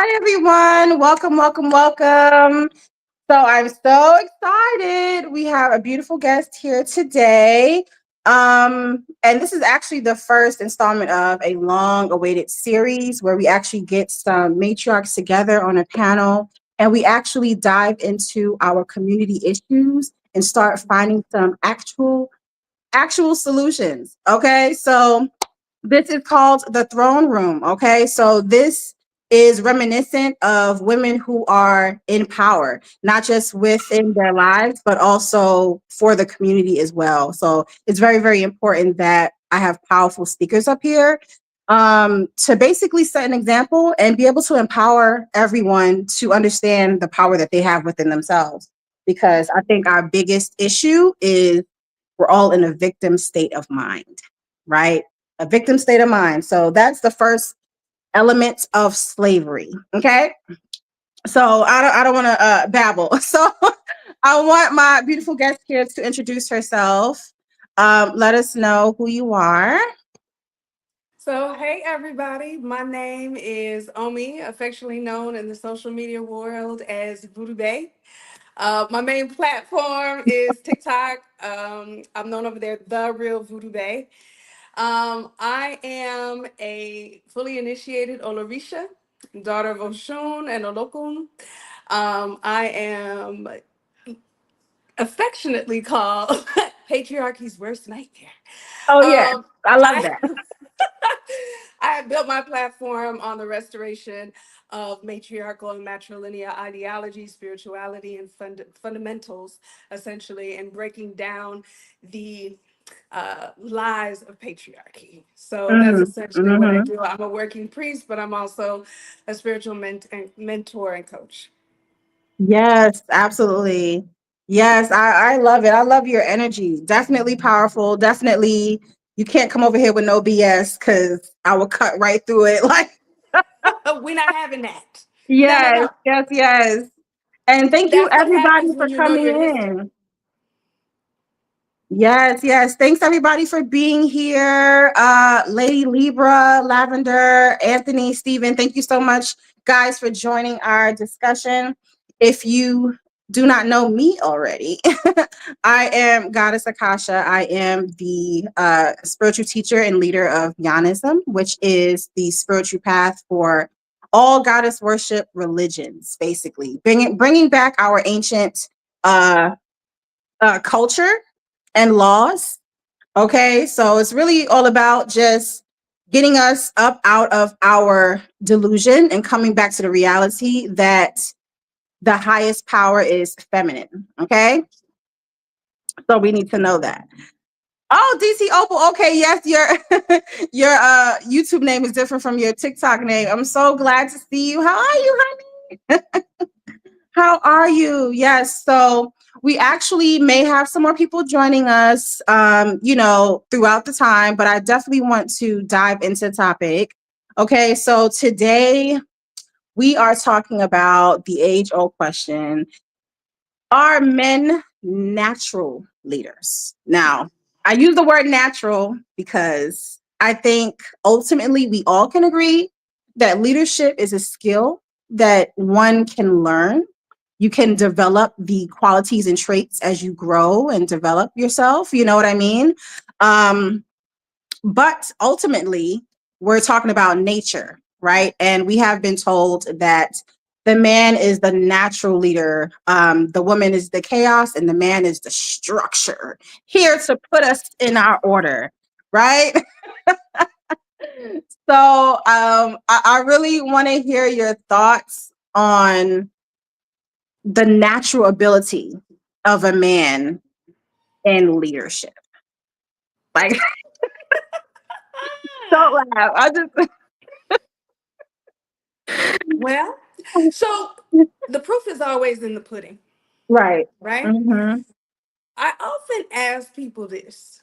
Hi, everyone. Welcome, welcome, welcome. So I'm so excited. We have a beautiful guest here today. And this is actually the first installment of a long awaited series where we actually get some matriarchs together on a panel and we actually dive into our community issues and start finding some actual solutions. Okay. So this is called the throne room. Okay. So this is reminiscent of women who are in power, not just within their lives, but also for the community as well. So it's very, very important that I have powerful speakers up here to basically set an example and be able to empower everyone to understand the power that they have within themselves. Because I think our biggest issue is we're all in a victim state of mind, right? A victim state of mind. So that's the first element of slavery. Okay. So I don't want to babble. So I want my beautiful guest here to introduce herself. Let us know who you are. So, hey everybody, my name is Omi, affectionately known in the social media world as Voodoo Bae. My main platform is TikTok. I'm known over there, The Real Voodoo Bae. I am a fully initiated Olorisha, daughter of Oshun and Olokun. I am affectionately called Patriarchy's worst nightmare. Oh yeah, Um, I love I that. I have built my platform on the restoration of matriarchal and matrilineal ideology, spirituality, and fundamentals, essentially, and breaking down the lies of patriarchy. So that's Mm, essentially what I hmm. do. I'm a working priest, but I'm also a spiritual mentor and coach. Yes, absolutely. Yes, I love it. I love your energy. Definitely powerful. Definitely, you can't come over here with no BS because I will cut right through it. Like, We're not having that. No, no, yes, no. yes, yes. And thank you, That's what everybody, happens for when you know coming your history. in. Yes, yes. Thanks, everybody, for being here. Lady Libra, Lavender, Anthony, Stephen, thank you so much, guys, for joining our discussion. If you do not know me already, I am Goddess Akasha. I am the spiritual teacher and leader of Yanism, which is the spiritual path for all goddess worship religions, basically bringing back our ancient uh, culture and laws. Okay, so it's really all about just getting us up out of our delusion and coming back to the reality that the highest power is feminine. Okay, so we need to know that. Oh, DC Opal. Okay, yes, your your YouTube name is different from your TikTok name. I'm so glad to see you. How are you, honey? How are you? Yes. So we actually may have some more people joining us, throughout the time, but I definitely want to dive into the topic. Okay. So today we are talking about the age old question: are men natural leaders? Now, I use the word natural because I think ultimately we all can agree that leadership is a skill that one can learn. You can develop the qualities and traits as you grow and develop yourself. You know what I mean? Um, but ultimately, we're talking about nature, right? And we have been told that the man is the natural leader, the woman is the chaos, and the man is the structure, here to put us in our order, right? So I really want to hear your thoughts on the natural ability of a man in leadership. Like, don't laugh. I just Well, so the proof is always in the pudding, right. right? Mm-hmm. I often ask people this.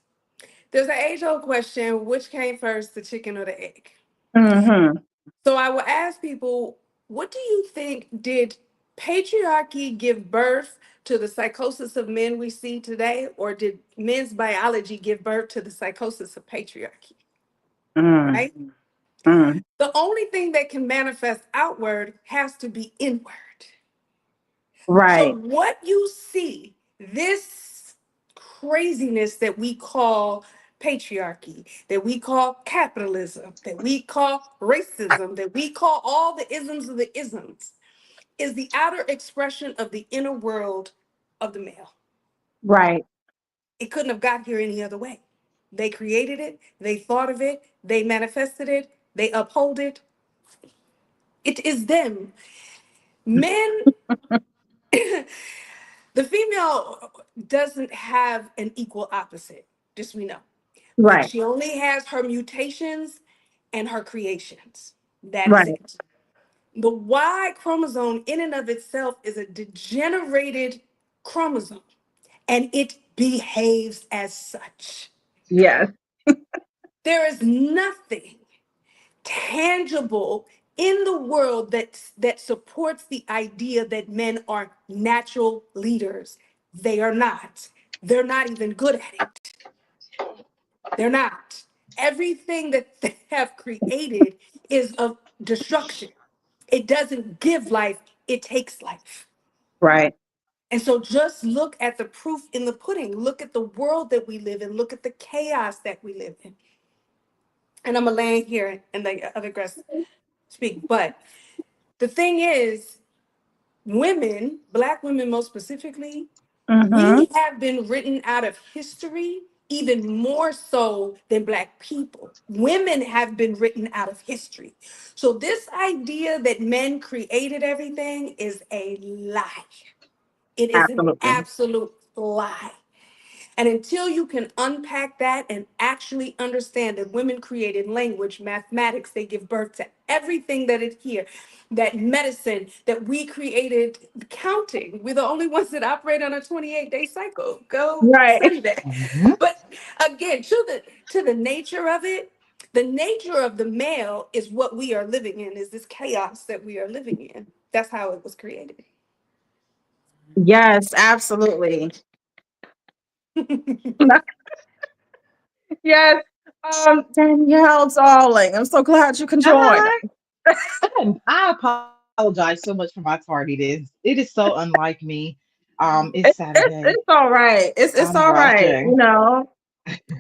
There's an age old question, which came first, the chicken or the egg? Mm-hmm. So I will ask people, what do you think, did patriarchy give birth to the psychosis of men we see today, or did men's biology give birth to the psychosis of patriarchy? Mm. Right? Mm. The only thing that can manifest outward has to be inward. So, Right. what you see, this craziness that we call patriarchy, that we call capitalism, that we call racism, that we call all the isms of the isms, is the outer expression of the inner world of the male. Right. It couldn't have got here any other way. They created it, they thought of it, they manifested it, they uphold it. It is them. Men, the female doesn't have an equal opposite, just we know. Right. She only has her mutations and her creations. That is Right. it. The Y chromosome, in and of itself, is a degenerated chromosome, and it behaves as such. Yes. There is nothing tangible in the world that supports the idea that men are natural leaders. They are not. They're not even good at it. They're not. Everything that they have created is of destruction. It doesn't give life, it takes life. Right. And so just look at the proof in the pudding. Look at the world that we live in. Look at the chaos that we live in. And I'm going to land here and the other guests speak. But the thing is, women, Black women most specifically, Mm-hmm. we have been written out of history even more so than Black people. Women have been written out of history. So, this idea that men created everything is a lie. It is an Absolutely. absolute lie. And until you can unpack that and actually understand that women created language, mathematics, they give birth to everything that is here, that medicine, that we created counting. We're the only ones that operate on a 28-day cycle. Go Right. study that. Mhm. But again, to the nature of it, the nature of the male is what we are living in, is this chaos that we are living in. That's how it was created. Yes, absolutely. Yes. Danielle, darling, I'm so glad you can join. Hi. I apologize so much for my tardiness. It is so unlike me. It's Saturday. It's all right. It's I'm all right. rushing.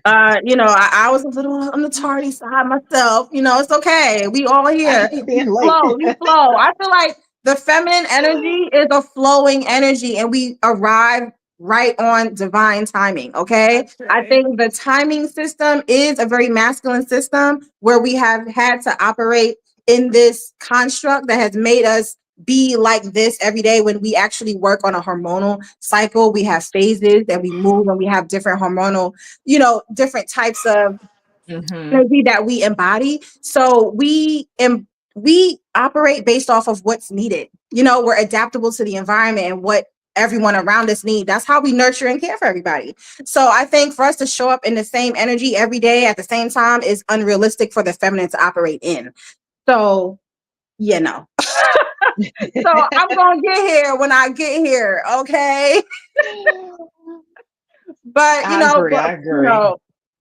I was a little on the tardy side myself. It's okay. We all I here. hate You being late. flow, you flow. I feel like the feminine energy is a flowing energy, and we arrive right on divine timing. Okay. That's I right. think the timing system is a very masculine system where we have had to operate in this construct that has made us be like this every day. When we actually work on a hormonal cycle, we have phases and we move, and we have different hormonal, different types of Hmm. energy that we embody. So we operate based off of what's needed. We're adaptable to the environment and what everyone around us need. That's how we nurture and care for everybody. So I think for us to show up in the same energy every day at the same time is unrealistic for the feminine to operate in. So, you know. So I'm gonna get here when I get here, okay? But I agree. I agree.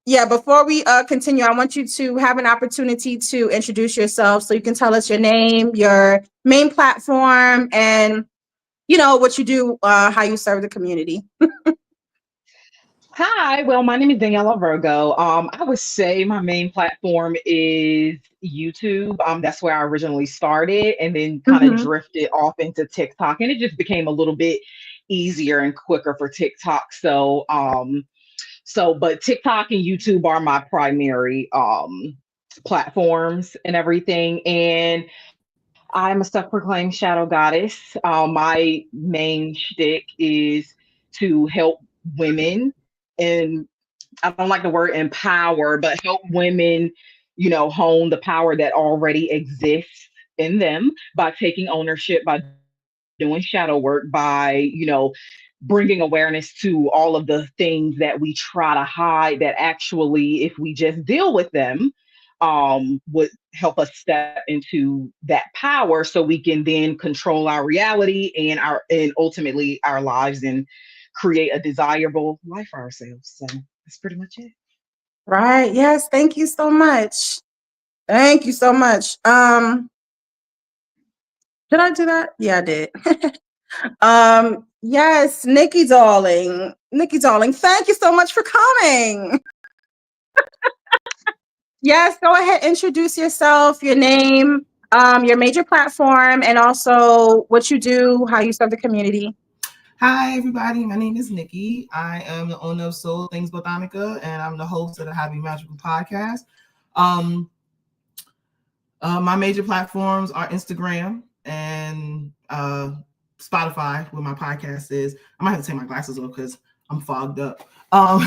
yeah, before we continue, I want you to have an opportunity to introduce yourself, so you can tell us your name, your main platform, and what you do, how you serve the community. Hi, well, my name is Danielle Virgo. I would say my main platform is YouTube. That's where I originally started and then kind of Hmm. drifted off into TikTok, and it just became a little bit easier and quicker for TikTok. But TikTok and YouTube are my primary platforms and everything. And I'm a self-proclaimed shadow goddess. My main shtick is to help women, and I don't like the word empower, but help women, hone the power that already exists in them by taking ownership, by doing shadow work, bringing awareness to all of the things that we try to hide that actually, if we just deal with them, would help us step into that power so we can then control our reality and ultimately our lives and create a desirable life for ourselves. So that's pretty much it. Right. Yes. Thank you so much. Thank you so much. Did I do that? Yeah, I did. Yes, Nikki darling. Nikki darling, thank you so much for coming. Yes, go ahead, introduce yourself, your name, your major platform, and also what you do, how you serve the community. Hi, everybody. My name is Nikki. I am the owner of Soul Things 𝐷𝐞𝐚𝐭𝐫𝐢𝐚𝐵𝐷𝐞𝐝, and I'm the host of the Happy Magical podcast. Um, my major platforms are Instagram and Spotify, where my podcast is. I might have to take my glasses off because I'm fogged up. How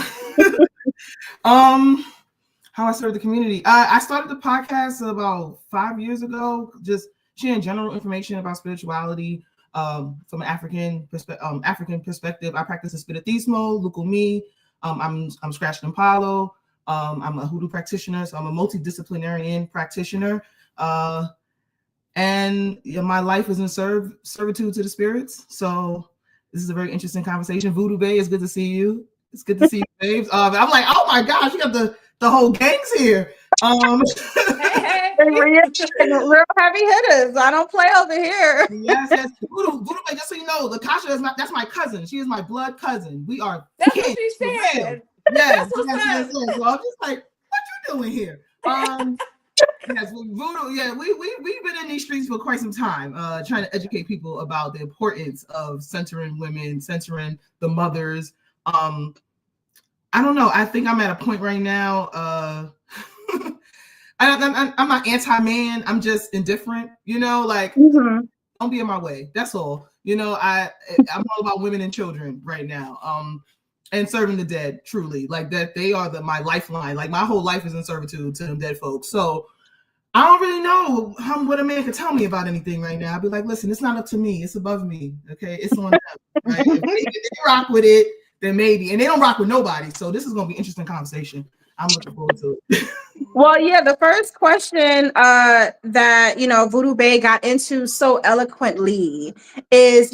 I serve the community. I started the podcast about 5 years ago, just sharing general information about spirituality. From an African perspective, I practice in Spiritismo, 𝐅𝐞𝐚𝐭𝐫𝐿𝐼. I'm scratched and Palo. I'm a hoodoo practitioner, so I'm a multidisciplinarian practitioner. And my life is in servitude to the spirits. So this is a very interesting conversation. Voodoo Bae, it's good to see you. It's good to see you, babes. I'm like, oh my gosh, you got the whole gangs here. Hey. Real heavy hitters. I don't play over here. Yes. Voodoo Bae, just so you know, _Latosha is that's my cousin. She is my blood cousin. We are That's kids. what she said. Yes. That's yes. So I'm just like, what you doing here? Yes, Voodoo. Yeah, we've been in these streets for quite some time, trying to educate people about the importance of centering women, centering the mothers. I don't know. I think I'm at a point right now. I'm not anti-man. I'm just indifferent. Like don't be in my way. That's all. I'm all about women and children right now. And serving the dead, truly, like that. They are my lifeline. Like my whole life is in servitude to them dead folks. So I don't really know what a man could tell me about anything right now. I'd be like, listen, it's not up to me. It's above me. Okay, it's on them. Right? If they rock with it, then maybe. And they don't rock with nobody. So this is going to be an interesting conversation. I'm looking forward to it. Well, yeah, the first question that Voodoo Bae got into so eloquently is,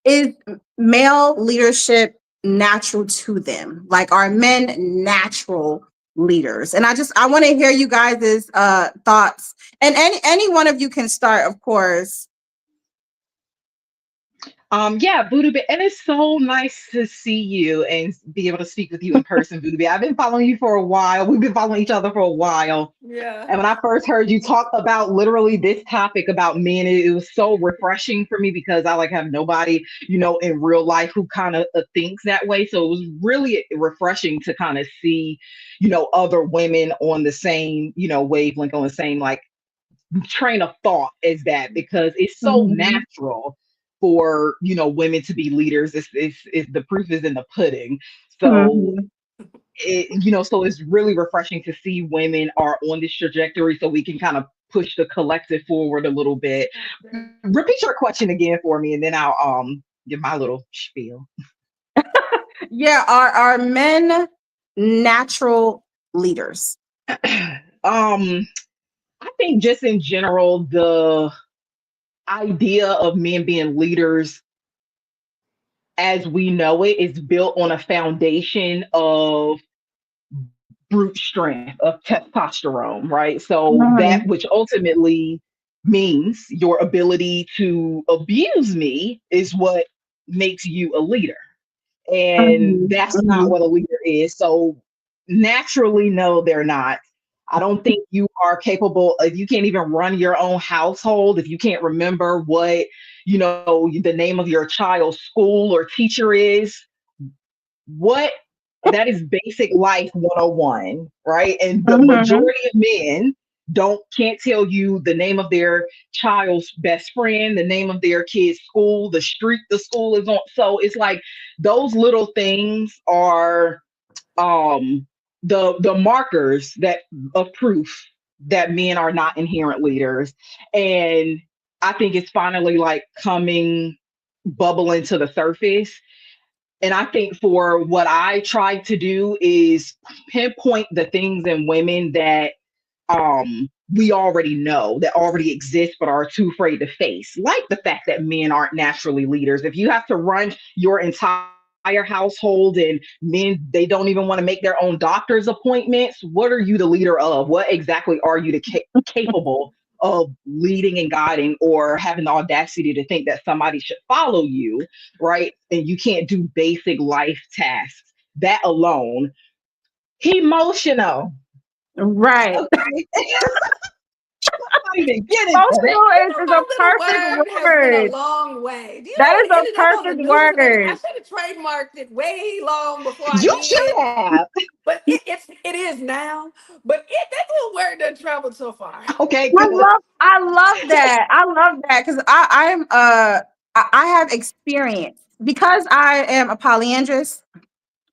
is male leadership natural to them? Like, are men natural leaders? And I want to hear you guys' thoughts. And any one of you can start, of course. Yeah, Voodoo Bae, and it's so nice to see you and be able to speak with you in person, Voodoo Bae. I've been following you for a while. We've been following each other for a while. Yeah. And when I first heard you talk about literally this topic about men, it was so refreshing for me because I have nobody, in real life who kind of thinks that way. So it was really refreshing to kind of see, other women on the same, wavelength, on the same train of thought as that, because it's so natural for women to be leaders. It's the proof is in the pudding. So so it's really refreshing to see women are on this trajectory, so we can kind of push the collective forward a little bit. Repeat your question again for me, and then I'll give my little spiel. Yeah, are men natural leaders? I think just in general, the idea of men being leaders as we know it is built on a foundation of brute strength, of testosterone, right? So that which ultimately means your ability to abuse me is what makes you a leader. And that's not what a leader is. So naturally, no, they're not. I don't think you are capable if you can't even run your own household, if you can't remember what, the name of your child's school or teacher is, what that is basic life 101, right? And the majority of men can't tell you the name of their child's best friend, the name of their kid's school, the street the school is on. So it's like those little things are the markers that of proof that men are not inherent leaders. And I think it's finally bubbling to the surface. And I think for what I try to do is pinpoint the things in women that we already know, that already exist, but are too afraid to face, like the fact that men aren't naturally leaders. If you have to run your entire household and men, they don't even want to make their own doctor's appointments. What are you the leader of? What exactly are you capable of leading and guiding, or having the audacity to think that somebody should follow you, right? And you can't do basic life tasks. That alone, emotional. Right. Okay. Not even get into Emotional it. is a Word perfect has been a word. long way. Do you know That it is a ended up on the perfect news today? I word. should have trademarked it way long before I You should did, have. but it is now. But that little word done traveled so far. Okay, good. I love that. I love that because I have experience because I am a polyandrous.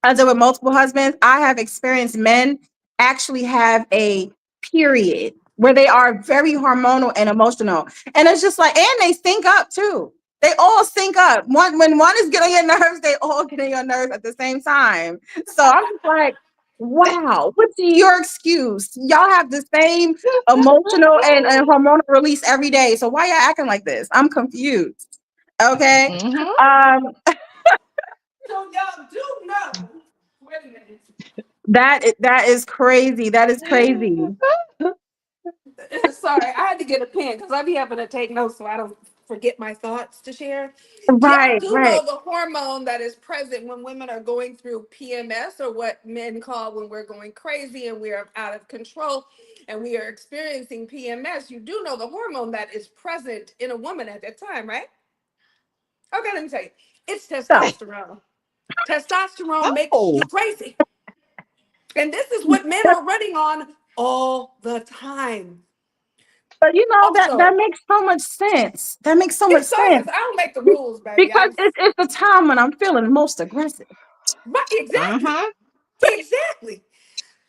I deal with multiple husbands. I have experienced men actually have a period where they are very hormonal and emotional. And it's just like, and they sync up too. They all sync up. When one is getting on your nerves, they all get on your nerves at the same time. So I'm just like, wow, what's your excuse? Y'all have the same emotional and hormonal release every day. So why y'all acting like this? I'm confused. Okay. Mm-hmm. So y'all do know. Wait a minute. That is crazy. That is crazy. Sorry, I had to get a pen because I be having to take notes so I don't forget my thoughts to share. Y'all Right, do right. know the hormone that is present when women are going through PMS, or what men call when we're going crazy and we are out of control and we are experiencing PMS. You do know the hormone that is present in a woman at that time, right? Okay, let me tell you. It's So, testosterone. Testosterone makes Oh. you crazy. And this is what men are running on all the time. but you know that Also, makes so much sense. That makes so much it does. sense I don't make the rules, baby. because it's the time when I'm feeling most aggressive. Right, exactly. Uh-huh. Exactly.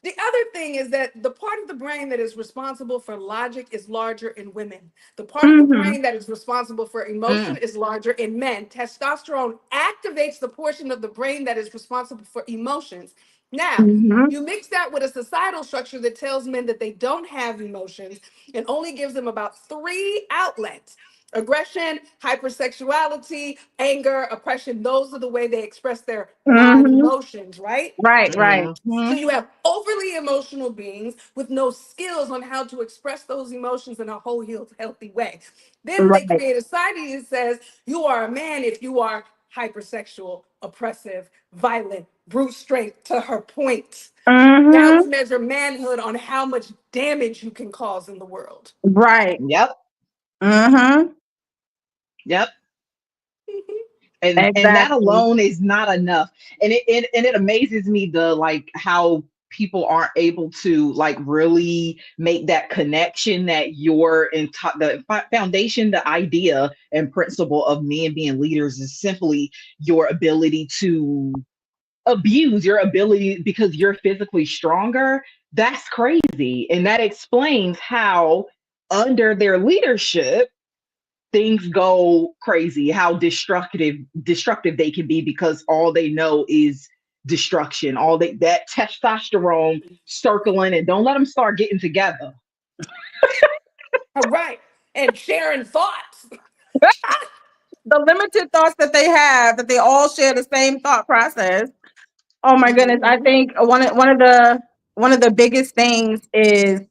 The other thing is that the part of the brain that is responsible for logic is larger in women. The part of the Mm-hmm. brain that is responsible for emotion Mm. is larger in men. Testosterone activates the portion of the brain that is responsible for emotions. Now, Mm-hmm. you mix that with a societal structure that tells men that they don't have emotions and only gives them about three outlets: aggression, hypersexuality, anger, oppression. Those are the way they express their Mm-hmm. non-emotions, right? Right, right. So Mm-hmm. you have overly emotional beings with no skills on how to express those emotions in a whole, healed, healthy way. Then they Right. create a society that says you are a man if you are hypersexual, oppressive, violent, brute strength, to her point. Now Mm-hmm. we measure manhood on how much damage you can cause in the world. Right. Yep. Mm-hmm. Yep. And that Exactly. alone is not enough. And it amazes me the like how people aren't able to like really make that connection that your the foundation, the idea and principle of men being leaders is simply your ability to abuse your ability because you're physically stronger. That's crazy. And that explains how under their leadership things go crazy, how destructive they can be because all they know is destruction, all that testosterone circling, and don't let them start getting together. All right. And sharing thoughts. The limited thoughts that they have, that they all share the same thought process. Oh my goodness. I Mhm. think one of the biggest things is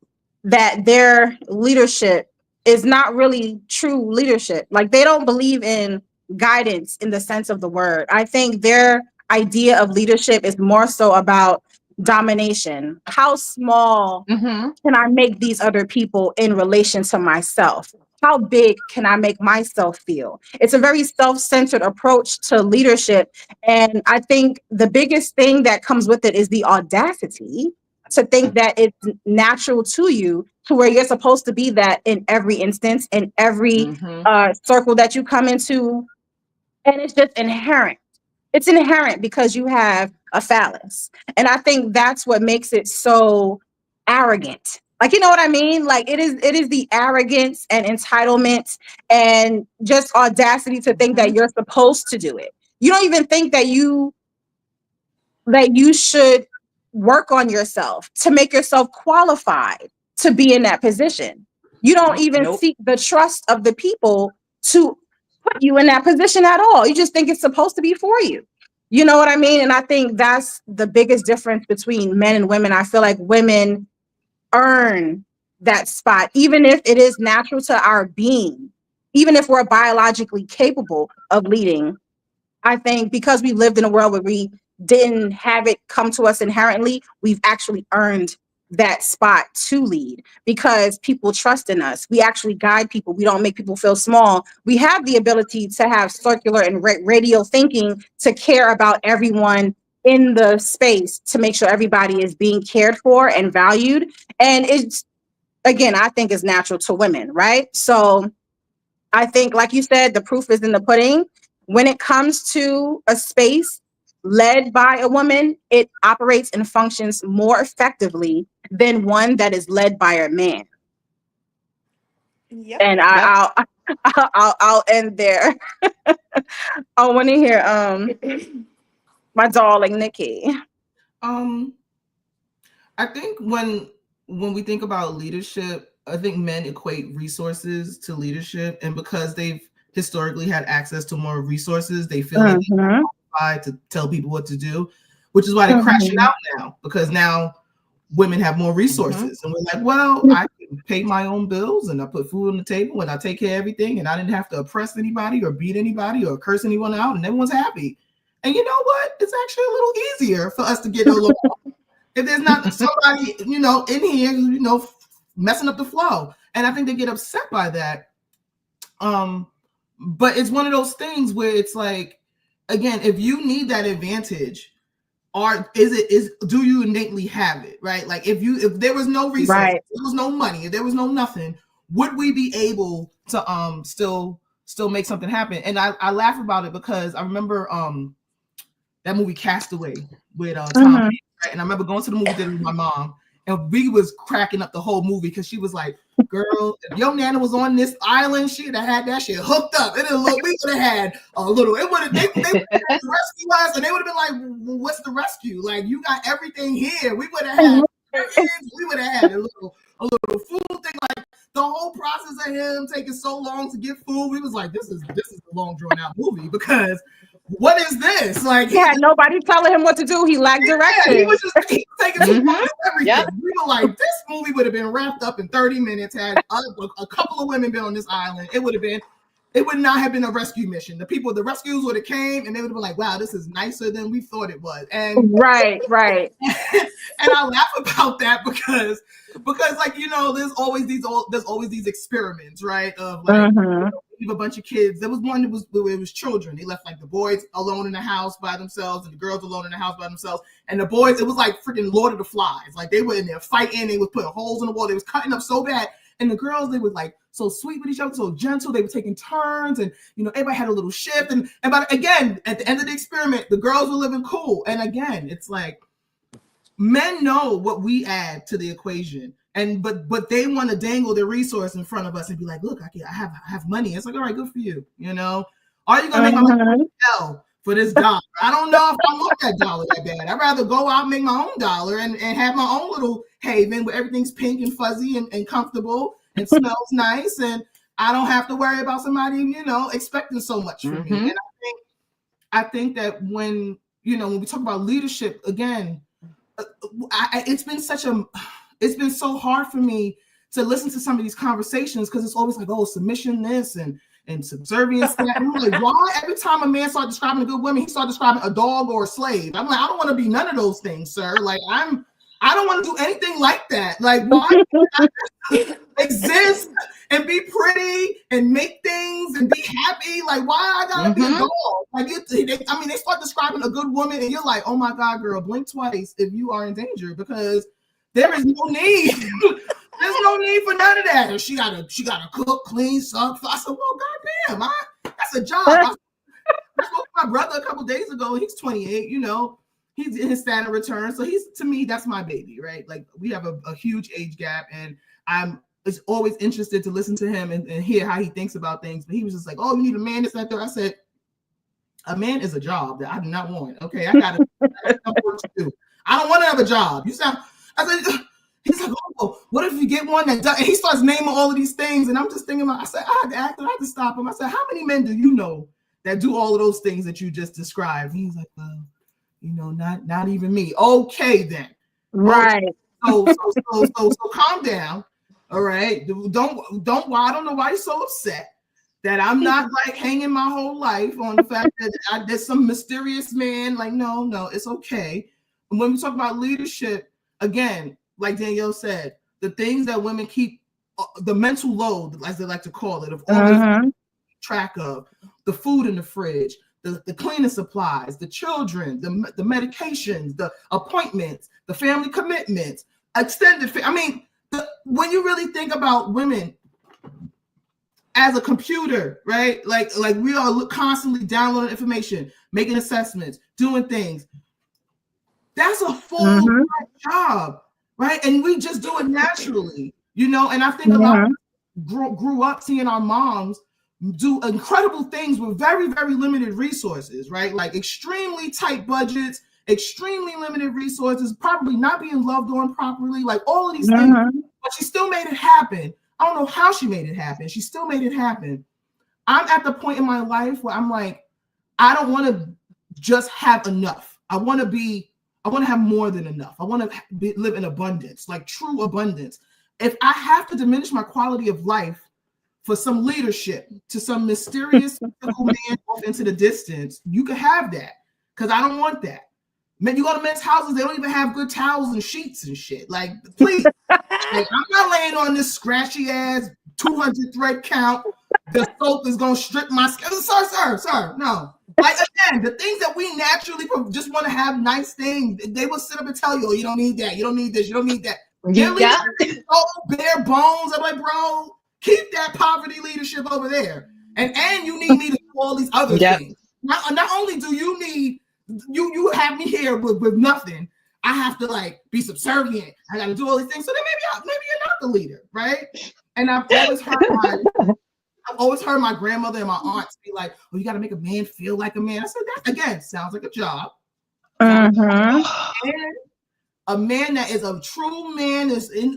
that their leadership is not really true leadership. Like they don't believe in guidance in the sense of the word. I think their idea of leadership is more so about domination. How small Mm-hmm. can I make these other people in relation to myself? How big can I make myself feel? It's a very self-centered approach to leadership. And I think the biggest thing that comes with it is the audacity to think that it's natural to you, to where you're supposed to be that in every instance, in every Mm-hmm. circle that you come into. And it's just inherent. It's inherent because you have a phallus. And I think that's what makes it so arrogant. Like, you know what I mean? Like it is the arrogance and entitlement and just audacity to think Mm-hmm. that you're supposed to do it. You don't even think that you should work on yourself to make yourself qualified to be in that position. You don't even Nope. seek the trust of the people to put you in that position at all. You just think it's supposed to be for you. You know what I mean? And I think that's the biggest difference between men and women. I feel like women earn that spot, even if it is natural to our being, even if we're biologically capable of leading. I think because we lived in a world where we didn't have it come to us inherently, we've actually earned that spot to lead because people trust in us. We actually guide people. We don't make people feel small. We have the ability to have circular and radial thinking to care about everyone in the space to make sure everybody is being cared for and valued. And it's, again, I think is natural to women, right? So I think, like you said, the proof is in the pudding. When it comes to a space led by a woman, it operates and functions more effectively than one that is led by a man. Yep. And I'll end there. I want to hear my darling Nikki. I think when we think about leadership, I think men equate resources to leadership, and because they've historically had access to more resources, they feel like they're qualified to tell people what to do, which is why they're crashing out now, because now women have more resources. And we're like, well, I can pay my own bills and I put food on the table and I take care of everything, and I didn't have to oppress anybody or beat anybody or curse anyone out, and everyone's happy. And you know what? It's actually a little easier for us to get along if there's not somebody, in here, messing up the flow. And I think they get upset by that. But it's one of those things where it's like, again, if you need that advantage, do you innately have it, right? Like if there was no resource, Right. if there was no money, if there was no nothing, would we be able to still make something happen? And I laugh about it because I remember that movie Castaway with Tom Hanks, right? And I remember going to the movie theater with my mom, and we was cracking up the whole movie because she was like, girl, if your nana was on this island, she'd have had that shit hooked up. We would have had a little, they would have rescued us, and they would have been like, well, what's the rescue? Like, you got everything here. We would have had we would have had a little food thing. Like the whole process of him taking so long to get food, we was like, this is a long drawn out movie, because what is this? Like, he had nobody telling him what to do. He lacked direction. He was taking everything. Yep. We were like, this movie would have been wrapped up in 30 minutes had a couple of women been on this island. It would not have been a rescue mission. The rescues would have came, and they would have been like, wow, this is nicer than we thought it was. And right. And I laugh about that because like, there's always these experiments, right? Of like, leave a bunch of kids. There was one where it was children. They left like the boys alone in the house by themselves and the girls alone in the house by themselves. And the boys, it was like freaking Lord of the Flies. Like they were in there fighting. They was putting holes in the wall. They was cutting up so bad. And the girls, they were like so sweet with each other, so gentle. They were taking turns, and everybody had a little shift. But again, at the end of the experiment, the girls were living cool. And again, it's like men know what we add to the equation. And but they want to dangle their resource in front of us and be like, look, I have money. It's like, all right, good for you. Are you gonna make my money hell for this dollar? I don't know if I want that dollar that bad. I'd rather go out and make my own dollar and have my own little haven where everything's pink and fuzzy and comfortable and smells nice, and I don't have to worry about somebody, expecting so much from me. And I think that when we talk about leadership, again, it's been so hard for me to listen to some of these conversations, because it's always like, oh, submission this and subservience that. I'm like, why every time a man starts describing a good woman, he starts describing a dog or a slave? I'm like, I don't want to be none of those things, sir. Like I don't want to do anything like that. Like, why exist and be pretty and make things and be happy? Like, why I gotta be a dog? Like, they start describing a good woman, and you're like, oh my God, girl, blink twice if you are in danger, because there is no need. There's no need for none of that. And she gotta cook, clean, suck. I said, well, goddamn, that's a job. I spoke to my brother a couple days ago. He's 28. He's in his standard return. So to me, that's my baby, right? Like, we have a huge age gap, and I'm always interested to listen to him and hear how he thinks about things. But he was just like, oh, you need a man, this, that, that. I said, a man is a job that I do not want. Okay, I got work to do. I don't want to have a job. I said, he's like, oh, what if you get one that does? And he starts naming all of these things, and I'm just thinking, I said, I had to stop him. I said, how many men do you know that do all of those things that you just described. He's like, well, you know, not even me. Okay, then. Right. So calm down. All right. Why I don't know why you're so upset that I'm not like hanging my whole life on the fact that there's some mysterious man. Like, no, it's okay. And when we talk about leadership, again, like Danielle said, the things that women keep, the mental load, as they like to call it, of all this track of, the food in the fridge, the cleaning supplies, the children, the medications, the appointments, the family commitments, extended. When you really think about women as a computer, right? Like we are constantly downloading information, making assessments, doing things. That's a full job, right? And we just do it naturally, you know. And I think a lot of us grew up seeing our moms do incredible things with very, very limited resources, right? Like extremely tight budgets, extremely limited resources, probably not being loved on properly, like all of these things. But she still made it happen. I don't know how she made it happen. She still made it happen. I'm at the point in my life where I'm like, I don't want to just have enough. I want to have more than enough. I want to live in abundance, like true abundance. If I have to diminish my quality of life for some leadership to some mysterious man off into the distance, you can have that, because I don't want that. Man, you go to men's houses, they don't even have good towels and sheets and shit. Like, please, like, I'm not laying on this scratchy ass 200 thread count. The soap is gonna strip my skin. Sir, no. Like, again, the things that we naturally just want to have nice things, they will sit up and tell you, oh, you don't need that, you don't need this, you don't need that. So bare bones. I'm like, bro, keep that poverty leadership over there. And you need me to do all these other things. Not only do you need, you have me here with nothing, I have to like be subservient. I got to do all these things. So then maybe you're not the leader, right? And I've always heard my grandmother and my aunts be like, "Oh, you got to make a man feel like a man." I said, that again sounds like a job. And a man that is a true man, is in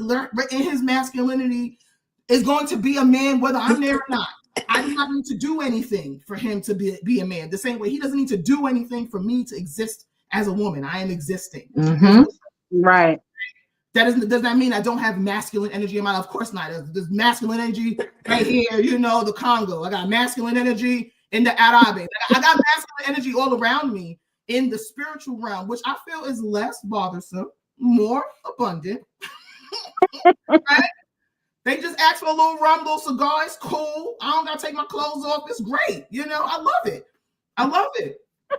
his masculinity, is going to be a man whether I'm there or not. I do not need to do anything for him to be a man. The same way he doesn't need to do anything for me to exist as a woman. I am existing. Right. Does that mean I don't have masculine energy in my life? Of course not. There's masculine energy right here, you know, the Congo. I got masculine energy in the Arabe. I got masculine energy all around me in the spiritual realm, which I feel is less bothersome, more abundant. Right? They just ask for a little rum, little cigar. It's cool. I don't gotta take my clothes off. It's great. You know, I love it.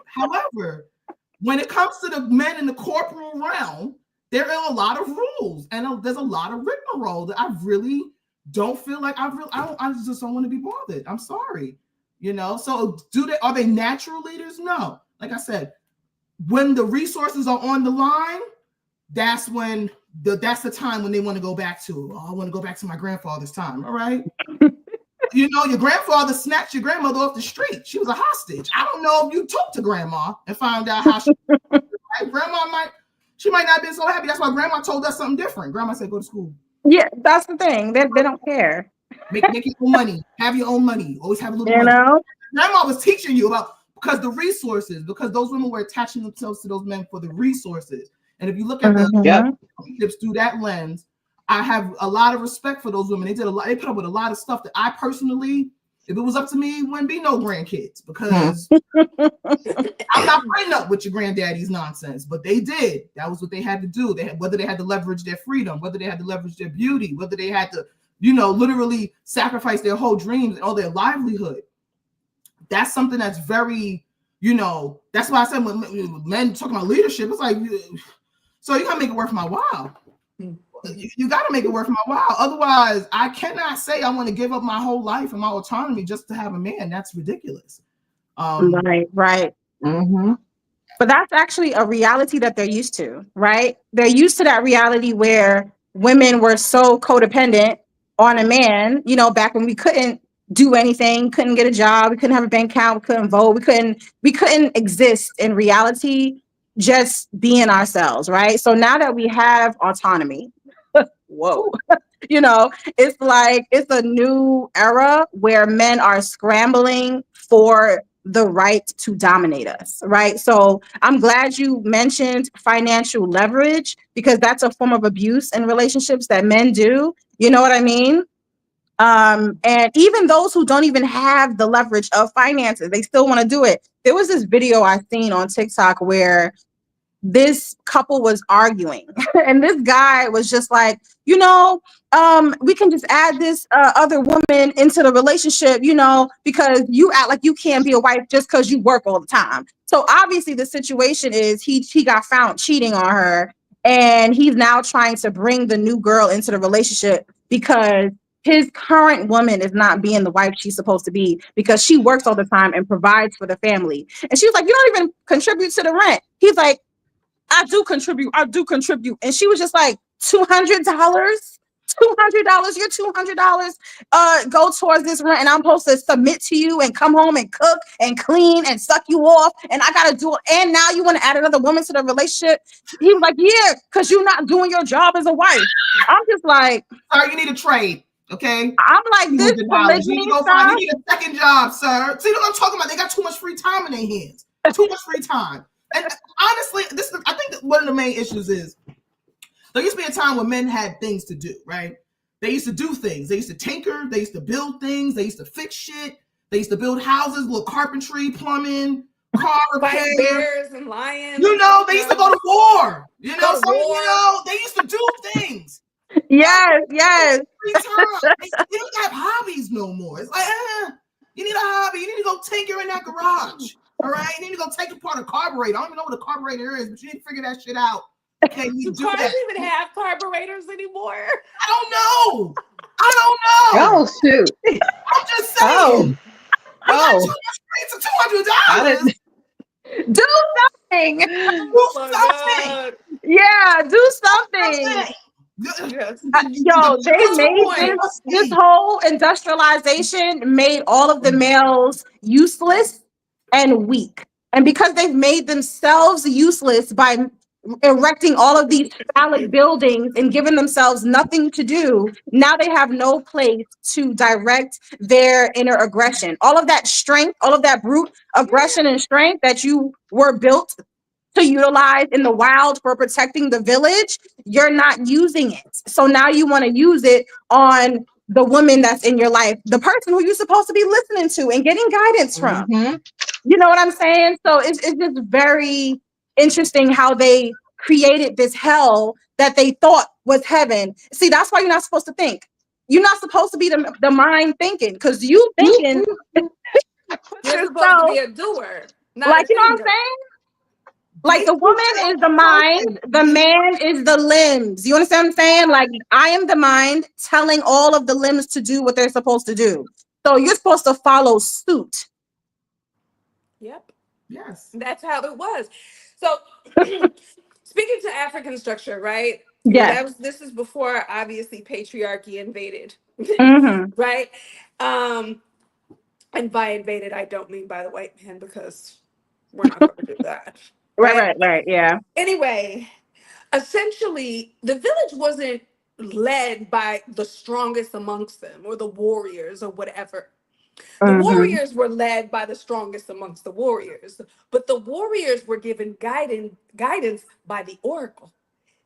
However, when it comes to the men in the corporal realm, there are a lot of rules, and there's a lot of rigmarole that I really don't feel like I just don't want to be bothered. I'm sorry, you know. So are they natural leaders? No. Like I said, when the resources are on the line, that's when that's the time when they want to go back to. Oh, I want to go back to my grandfather's time. All right. You know, your grandfather snatched your grandmother off the street. She was a hostage. I don't know if you talked to grandma and found out how she. Right? Grandma she might not have been so happy. That's why grandma told us something different. Grandma said, go to school. Yeah, that's the thing. They don't care. Make your own money. Have your own money. Always have a little money. Know? Grandma was teaching you about, because those women were attaching themselves to those men for the resources. And if you look at the relationships through that lens, I have a lot of respect for those women. They did a lot. They put up with a lot of stuff that I personally, if it was up to me, wouldn't be no grandkids, because I'm not putting up with your granddaddy's nonsense. But they did. That was what they had to do. Whether they had to leverage their freedom, whether they had to leverage their beauty, whether they had to, you know, literally sacrifice their whole dreams and all their livelihood. That's something that's very, you know, that's why I said when men talking about leadership, it's like, so you gotta make it worth my while. You got to make it worth my while. Otherwise, I cannot say I want to give up my whole life and my autonomy just to have a man. That's ridiculous. Right. But that's actually a reality that they're used to, right? They're used to that reality where women were so codependent on a man, you know, back when we couldn't do anything, couldn't get a job, we couldn't have a bank account, we couldn't vote, we couldn't exist in reality, just being ourselves, right? So now that we have autonomy, whoa, you know, it's like it's a new era where men are scrambling for the right to dominate us, right? So I'm glad you mentioned financial leverage, because that's a form of abuse in relationships that men do. You know what I mean? And even those who don't even have the leverage of finances, they still want to do it. There was this video I seen on TikTok where this couple was arguing and this guy was just like, we can just add this other woman into the relationship, because you act like you can't be a wife just because you work all the time. So obviously the situation is he got found cheating on her, and he's now trying to bring the new girl into the relationship because his current woman is not being the wife she's supposed to be, because she works all the time and provides for the family. And she was like, you don't even contribute to the rent. He's like, I do contribute. And she was just like, $200? $200? Your $200 go towards this rent, and I'm supposed to submit to you and come home and cook and clean and suck you off, and I gotta do it. And now you want to add another woman to the relationship? He was like, yeah, because you're not doing your job as a wife. I'm just like, sorry, you need a trade. Okay, I'm like, this $200. You need to go find. You need a second job, sir. See what I'm talking about? They got too much free time in their hands. Too much free time. And honestly, I think that one of the main issues is there used to be a time when men had things to do, right? They used to do things. They used to tinker. They used to build things. They used to fix shit. They used to build houses, little carpentry, plumbing, car repair. Bears and lions. They used to go to war. They used to do things. Yes. Free time. They don't have hobbies no more. It's like, you need a hobby. You need to go tinker in that garage. All right, you need to go take apart a carburetor. I don't even know what a carburetor is, but you need to figure that shit out. Okay, you do cars that. Even have carburetors anymore? I don't know. Oh shoot! I'm just saying. Oh. $200. Do something. Do something. Yeah, do something. Yes. They made this whole industrialization made all of the males useless and weak. And because they've made themselves useless by erecting all of these phallic buildings and giving themselves nothing to do, now they have no place to direct their inner aggression. All of that strength, all of that brute aggression and strength that you were built to utilize in the wild for protecting the village, you're not using it. So now you want to use it on the woman that's in your life, the person who you're supposed to be listening to and getting guidance from. Mm-hmm. You know what I'm saying? So it's just very interesting how they created this hell that they thought was heaven. See, that's why you're not supposed to think. You're not supposed to be the mind thinking, because you thinking you're supposed to be a doer, not like, a you know what I'm saying? Like, the woman is the mind, the man is the limbs. You understand what I'm saying? Like, I am the mind telling all of the limbs to do what they're supposed to do. So you're supposed to follow suit. Yep. Yes. That's how it was. So speaking to African structure, right? Yes. This is before obviously patriarchy invaded. Mm-hmm. Right? And by invaded, I don't mean by the white man, because we're not going to do that. Right. Yeah. Anyway, essentially, the village wasn't led by the strongest amongst them or the warriors or whatever. The warriors were led by the strongest amongst the warriors, but the warriors were given guidance by the oracle.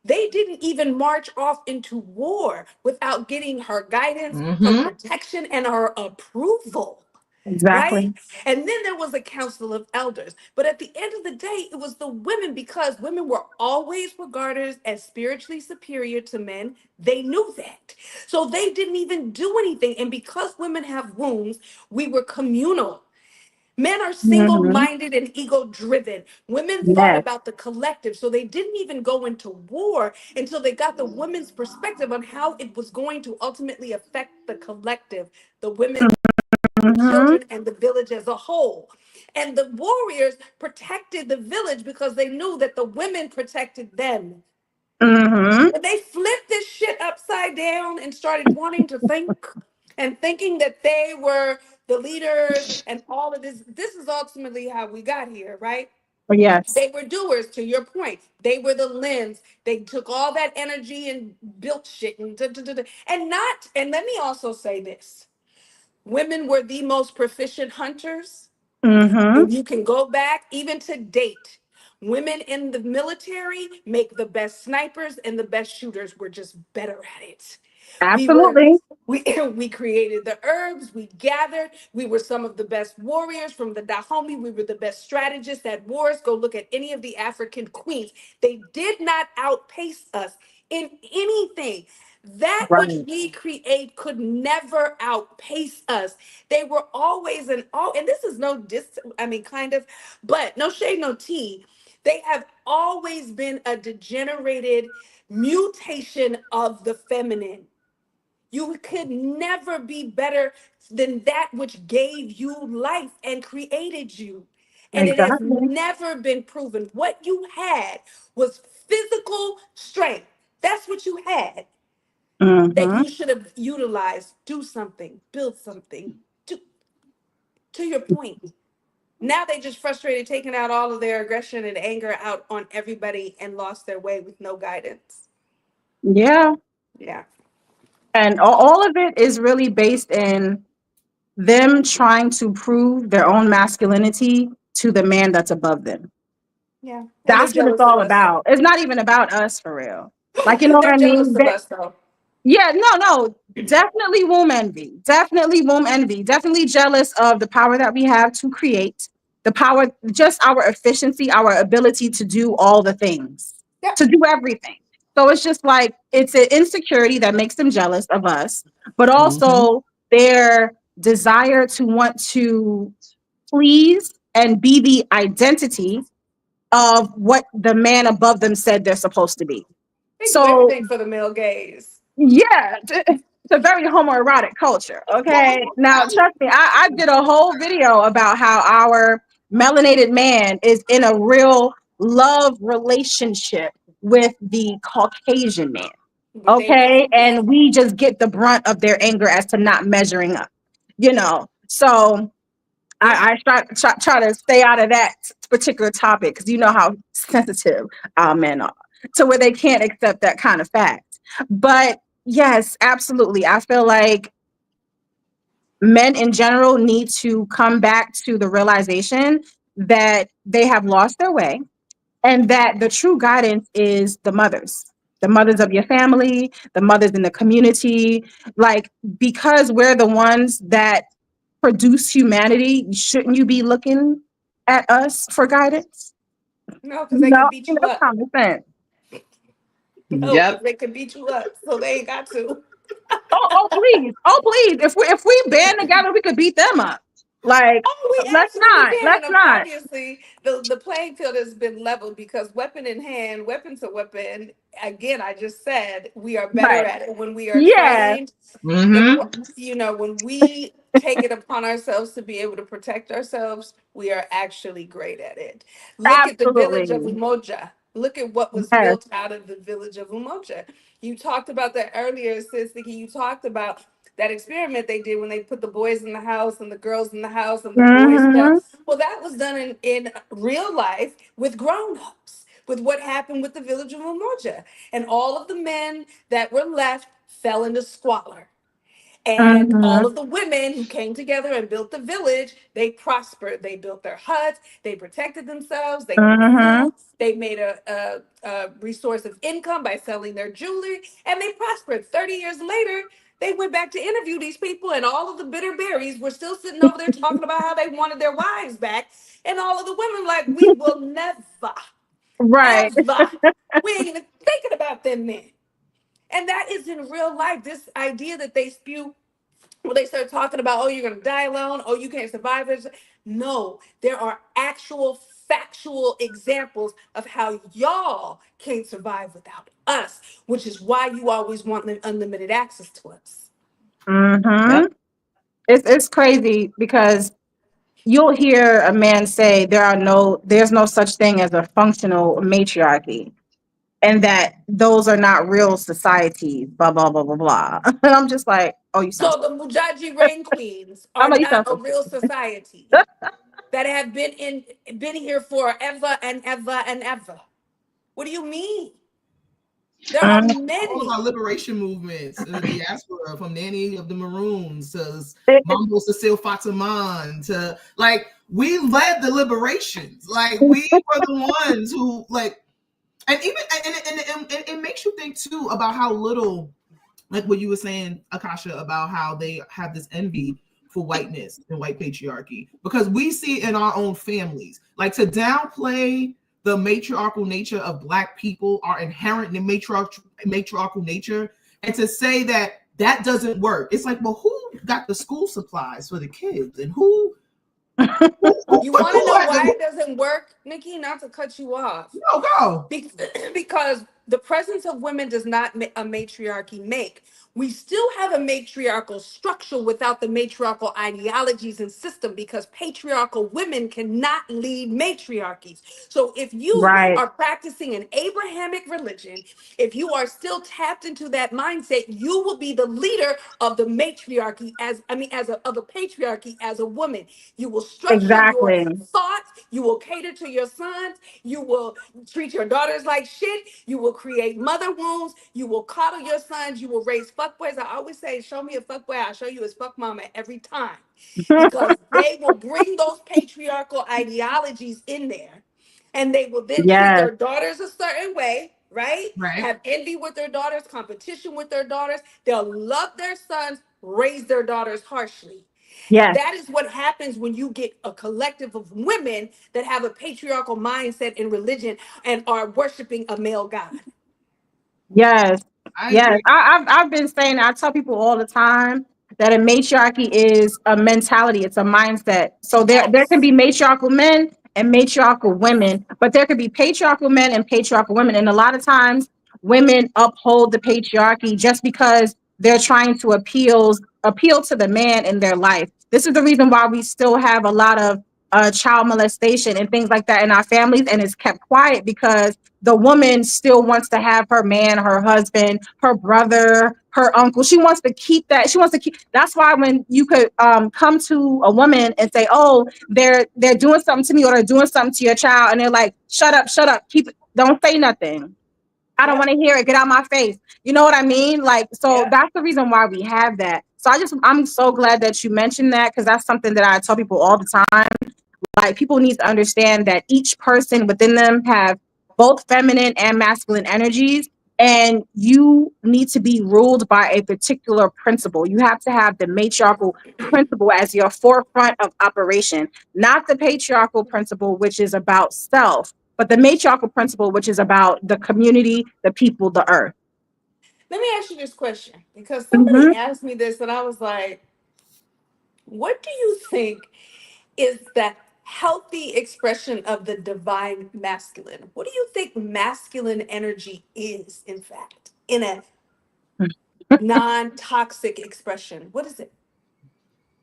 They didn't even march off into war without getting her guidance, her protection, and her approval. Exactly. Right? And then there was a council of elders. But at the end of the day, it was the women, because women were always regarded as spiritually superior to men. They knew that. So they didn't even do anything. And because women have wombs, we were communal. Men are single-minded and ego-driven. Women thought about the collective, so they didn't even go into war until they got the women's perspective on how it was going to ultimately affect the collective, the women, the children, and the village as a whole. And the warriors protected the village because they knew that the women protected them. But they flipped this shit upside down and started wanting to think and thinking that they were the leaders and all of this. This is ultimately how we got here, right? Yes. They were doers, to your point. They were the limbs. They took all that energy and built shit and let me also say this. Women were the most proficient hunters, Mm-hmm. And you can go back even to date. Women in the military make the best snipers and the best shooters. We're just better at it. We were Absolutely. we we created the herbs, we gathered, we were some of the best warriors from the Dahomey, we were the best strategists at wars. Go look at any of the African queens. They did not outpace us in anything. That which Right. we create could never outpace us. They were always an all, and this is no I mean, kind of, but no shade, no tea. They have always been a degenerated mutation of the feminine. You could never be better than that which gave you life and created you. And it has Exactly. never been proven. What you had was physical strength. That's what you had that Mm-hmm. you should have utilized, do something, build something. To your point. Now they just frustrated, taking out all of their aggression and anger out on everybody and lost their way with no guidance. Yeah. Yeah. And all of it is really based in them trying to prove their own masculinity to the man that's above them. Yeah. And they're That's what it's jealous of all us. about. It's not even about us for real. Like, you know what They're I jealous mean? of us though. Yeah, no, definitely womb envy. Definitely womb envy. Definitely jealous of the power that we have to create, the power, just our efficiency, our ability to do all the things, Yeah. to do everything. So it's just like it's an insecurity that makes them jealous of us, but Mm-hmm. also their desire to want to please and be the identity of what the man above them said they're supposed to be. They do So everything for the male gaze. yeah, it's a very homoerotic culture. Okay. Now, trust me, I did a whole video about how our melanated man is in a real love relationship with the Caucasian man. But they will Okay. forget. And we just get the brunt of their anger as to not measuring up, you know. So Yeah. I try to stay out of that particular topic because you know how sensitive our men are to where they can't accept that kind of fact. But yes, absolutely. I feel like men in general need to come back to the realization that they have lost their way and that the true guidance is the mothers of your family, the mothers in the community. Like, because we're the ones that produce humanity, shouldn't you be looking at us for guidance? No, because they No, can I beat mean, you that's up. common sense. No, because Yep. they can beat you up. So they ain't got to. Oh, please. Oh, please. If we band together, we could beat them up. Like, Oh, we let's absolutely not. can. Let's And not. obviously, the playing field has been leveled because weapon in hand, weapon to weapon, again, I just said we are better Right. at it when we are Yeah. trained. Mm-hmm. When we take it upon ourselves to be able to protect ourselves, we are actually great at it. Look at the village of Absolutely. Umoja. Look at what was Yes. built out of the village of Umoja. You talked about that earlier, Sis Nikki. You talked about that experiment they did when they put the boys in the house and the girls in the house and the boys fell. Mm-hmm. Well, that was done in real life with grown-ups, with what happened with the village of Umoja. And all of the men that were left fell into squalor. And Mm-hmm. all of the women who came together and built the village, they prospered. They built their huts, they protected themselves, they grew Mm-hmm. food, they made a resource of income by selling their jewelry, and they prospered. 30 years later, they went back to interview these people, and all of the bitter berries were still sitting over there talking about how they wanted their wives back. And all of the women, like, we will never, Right. ever, we ain't even thinking about them men. And that is in real life. This idea that they spew when they start talking about, oh, you're going to die alone, oh, you can't survive this. No, there are actual factual examples of how y'all can't survive without us, which is why you always want unlimited access to us. Mm-hmm. Yep. It's crazy because you'll hear a man say there's no such thing as a functional matriarchy and that those are not real societies, blah blah blah blah blah. And I'm just like, oh, you sound So so the Mujaji Rain Queens I'm are like, you not sound a so real society that have been here forever and ever and ever. What do you mean? There are All of our many. liberation movements in the diaspora, from Nanny of the Maroons to It- Mambo Cecile Fataman to like we led the liberations. Like we were the ones who like, and even and it makes you think too about how little, like what you were saying, Akasha, about how they have this envy for whiteness and white patriarchy, because we see it in our own families. Like to downplay the matriarchal nature of Black people, our inherent matriarchal nature, and to say that that doesn't work. It's like, well, who got the school supplies for the kids, and who You want to know why it doesn't work, Nikki? Not to cut you off. no go. Because the presence of women does not a matriarchy make. We still have a matriarchal structure without the matriarchal ideologies and system, because patriarchal women cannot lead matriarchies. So if you right. are practicing an Abrahamic religion, if you are still tapped into that mindset, you will be the leader of the matriarchy of the patriarchy as a woman. You will structure your Exactly. thoughts, you will cater to your sons, you will treat your daughters like shit, you will create mother wounds, you will coddle your sons, you will raise fuckboys. I always say, show me a fuckboy, I'll show you his fuck mama every time. Because they will bring those patriarchal ideologies in there, and they will then treat Yes. their daughters a certain way, right? Right. Have envy with their daughters, competition with their daughters. They'll love their sons, raise their daughters harshly. Yes. That is what happens when you get a collective of women that have a patriarchal mindset in religion and are worshiping a male god. Yes, I yes. agree. I've been saying, I tell people all the time that a matriarchy is a mentality, it's a mindset. So there can Yes. be matriarchal men and matriarchal women, but there could be patriarchal men and patriarchal women. And a lot of times women uphold the patriarchy just because they're trying to appeal to the man in their life. This is the reason why we still have a lot of child molestation and things like that in our families, and it's kept quiet because the woman still wants to have her man, her husband, her brother, her uncle. She wants to keep that. She wants to keep. That's why when you could come to a woman and say, "Oh, they're doing something to me, or they're doing something to your child," and they're like, shut up, keep it, don't say nothing. I don't Yep. want to hear it. Get out my face. You know what I mean? Like, so Yep. that's the reason why we have that. So I'm so glad that you mentioned that, because that's something that I tell people all the time. Like, people need to understand that each person within them have both feminine and masculine energies, and you need to be ruled by a particular principle. You have to have the matriarchal principle as your forefront of operation, not the patriarchal principle, which is about self, but the matriarchal principle, which is about the community, the people, the earth. Let me ask you this question, because Mhm. somebody asked me this and I was like, what do you think is that healthy expression of the divine masculine? What do you think masculine energy is, in fact, in a non-toxic expression? What is it?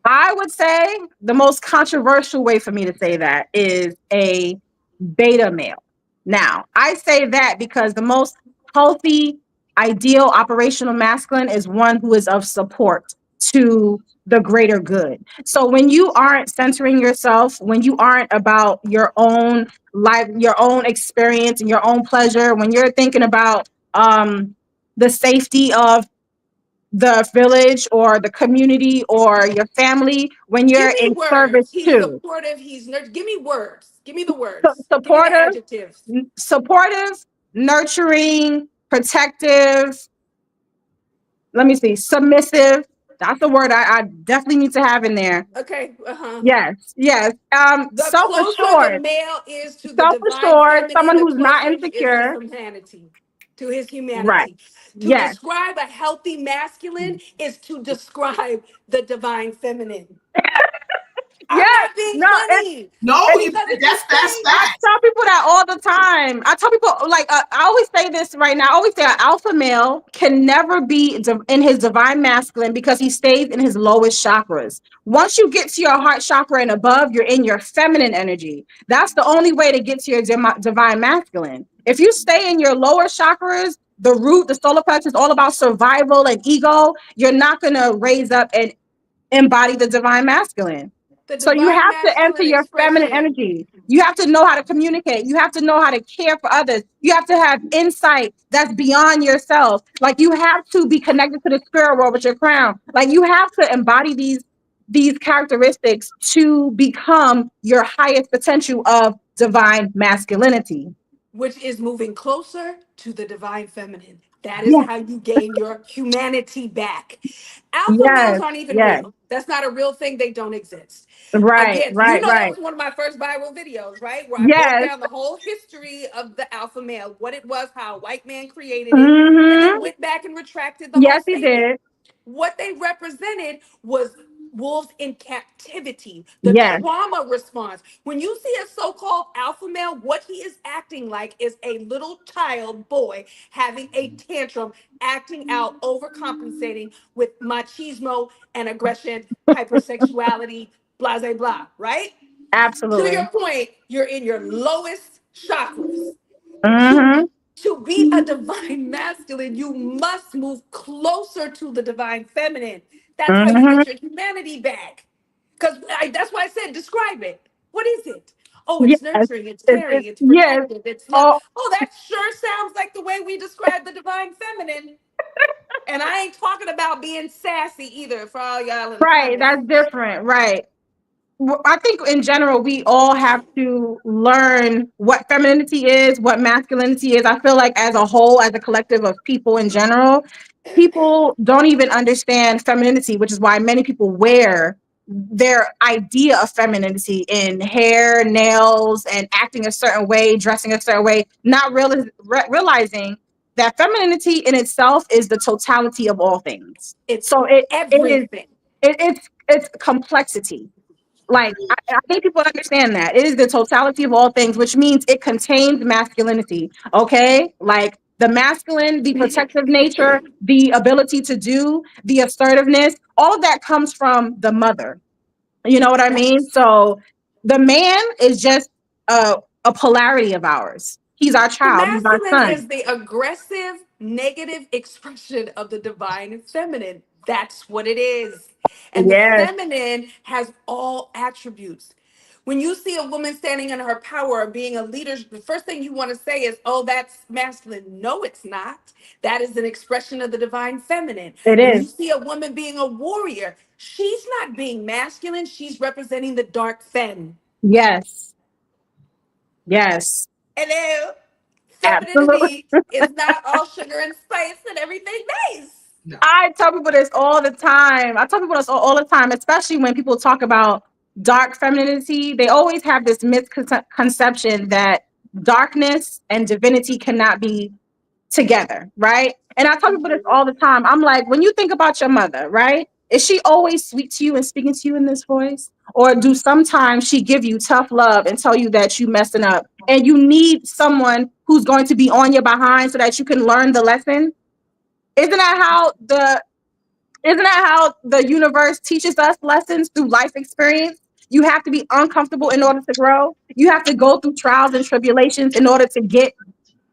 I would say the most controversial way for me to say that is a beta male. Now, I say that because the most healthy, ideal operational masculine is one who is of support to the greater good. So when you aren't centering yourself, when you aren't about your own life, your own experience and your own pleasure, when you're thinking about the safety of the village or the community or your family, when Give you're me in service words. He's to. supportive. He's nurturing. Give me words. Give me the So, words. Give me the adjectives. supportive, nurturing, protective. Let me see, submissive. That's a word I definitely need to have in there. Okay. Uh-huh. Yes, yes. The closer the Self-assured, male is to the divine self-assured. feminine, Someone the who's not closer he is to insecure. humanity, to his Right. humanity. To Yes. describe a healthy masculine is to describe the divine feminine. I'm Yes. not being No. funny. No, It's you Because if you that's say, I facts. tell people that all the time. I tell people, like, I always say this right now. I always say an alpha male can never be in his divine masculine because he stays in his lowest chakras. Once you get to your heart chakra and above, you're in your feminine energy. That's the only way to get to your divine masculine. If you stay in your lower chakras, the root, the solar plexus is all about survival and ego. You're not going to raise up and embody the divine masculine. The So you divine have to enter masculine your feminine expression, energy. You have to know how to communicate. You have to know how to care for others. You have to have insight that's beyond yourself. Like you have to be connected to the spirit world with your crown. Like you have to embody these characteristics to become your highest potential of divine masculinity. which is moving closer to the divine feminine. That is Yes, how you gain your humanity back. Alpha males yes, aren't even yes. real. That's not a real thing. They don't exist. Right, Again, you right, know that right. was one of my first viral videos, right? Where I broke Yes. down the whole history of the alpha male, what it was, how a white man created it, and then Mm-hmm. went back and retracted the whole Yes, he statement. did. What they represented was wolves in captivity, the Yes, trauma response. When you see a so-called alpha male, what he is acting like is a little child boy having a tantrum, acting out, overcompensating with machismo and aggression, hypersexuality, blah blah blah, right? To absolutely. your point, you're in your lowest chakras. to Mm-hmm. to be a divine masculine, you must move closer to the divine feminine. That's how you Mm-hmm. get your humanity back. Because that's why I said describe it. What is it? Oh, Yes, it's nurturing, it's it's caring, it's yes. protective, it's love. Oh, Oh, that sure sounds like the way we describe the divine feminine. And I ain't talking about being sassy either for all y'all in the right. comments. That's different. Right. I think in general, we all have to learn what femininity is, what masculinity is. I feel like as a whole, as a collective of people in general, people don't even understand femininity, which is why many people wear their idea of femininity in hair, nails, and acting a certain way, dressing a certain way, not realizing that femininity in itself is the totality of all things. It's So it is everything. it's complexity. Like I think people understand that it is the totality of all things, which means it contains masculinity. Okay, like the masculine, the protective nature, the ability to do, the assertiveness, all of that comes from the mother. You know what I mean? Facts. So the man is just a polarity of ours. He's our The child. He's our masculine son. is the aggressive, negative expression of the divine feminine. That's what it is. And the Yes, feminine has all attributes. When you see a woman standing in her power or being a leader, the first thing you want to say is, oh, that's masculine. No, it's not. That is an expression of the divine feminine. it When you is. see a woman being a warrior, she's not being masculine. She's representing the dark femme. Yes, yes, Hello. absolutely. Femininity is not all sugar and spice and everything nice. No. I tell people this all the time. I tell people this all the time, especially when people talk about dark femininity. They always have this misconception that darkness and divinity cannot be together, right? And I tell people this all the time. I'm like, when you think about your mother, right? Is she always sweet to you and speaking to you in this voice? Or do sometimes she give you tough love and tell you that you messing up and you need someone who's going to be on your behind so that you can learn the lesson? Isn't that how the universe teaches us lessons through life experience? You have to be uncomfortable in order to grow. You have to go through trials and tribulations in order to get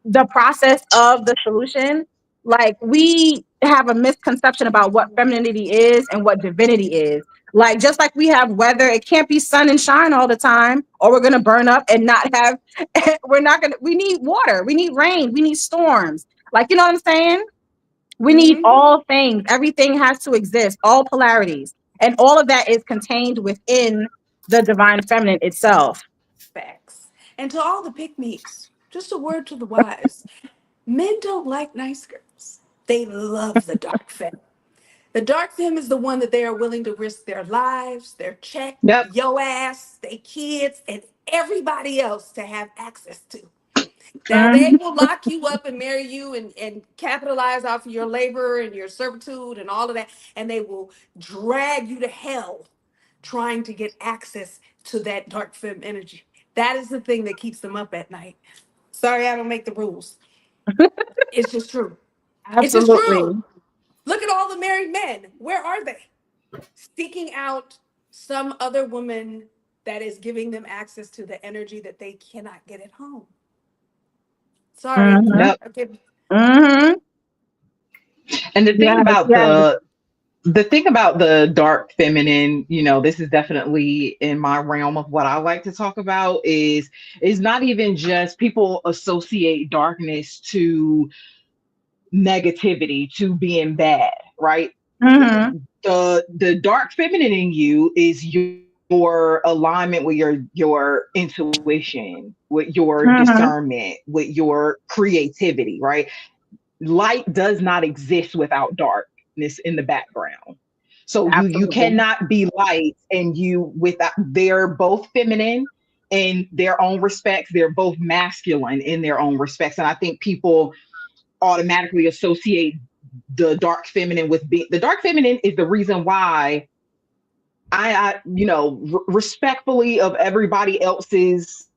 the process of the solution. Like we have a misconception about what femininity is and what divinity is. Like just like we have weather, it can't be sun and shine all the time, or we're gonna burn up and not have. We're not gonna. We need water. We need rain. We need storms. Like you know what I'm saying? We need Mm-hmm. all things. Everything has to exist, all polarities. And all of that is contained within the divine feminine itself. Facts. And to all the pick me's, just a word to the wise. Men don't like nice girls. They love the dark femme. The dark femme is the one that they are willing to risk their lives, their check, Yep. yo ass, their kids, and everybody else to have access to. Now they Mhm. will lock you up and marry you and capitalize off of your labor and your servitude and all of that. And they will drag you to hell trying to get access to that dark femme energy. That is the thing that keeps them up at night. Sorry, I don't make the rules. It's just true. It's just true. Absolutely. Look at all the married men. Where are they? Seeking out some other woman that is giving them access to the energy that they cannot get at home. Sorry. Hmm. Yep. Okay. Hmm. And the thing Yes, about yes. The thing about the dark feminine, this is definitely in my realm of what I like to talk about is not even just people associate darkness to negativity, to being bad, right? Mm-hmm. The dark feminine in you is your alignment with your intuition, with your Mm-hmm. discernment, with your creativity, right? Light does not exist without darkness in the background. So you Absolutely. cannot be light and you without, they're both feminine in their own respects, they're both masculine in their own respects. And I think people automatically associate the dark feminine with being the dark feminine is the reason why I respectfully of everybody else's,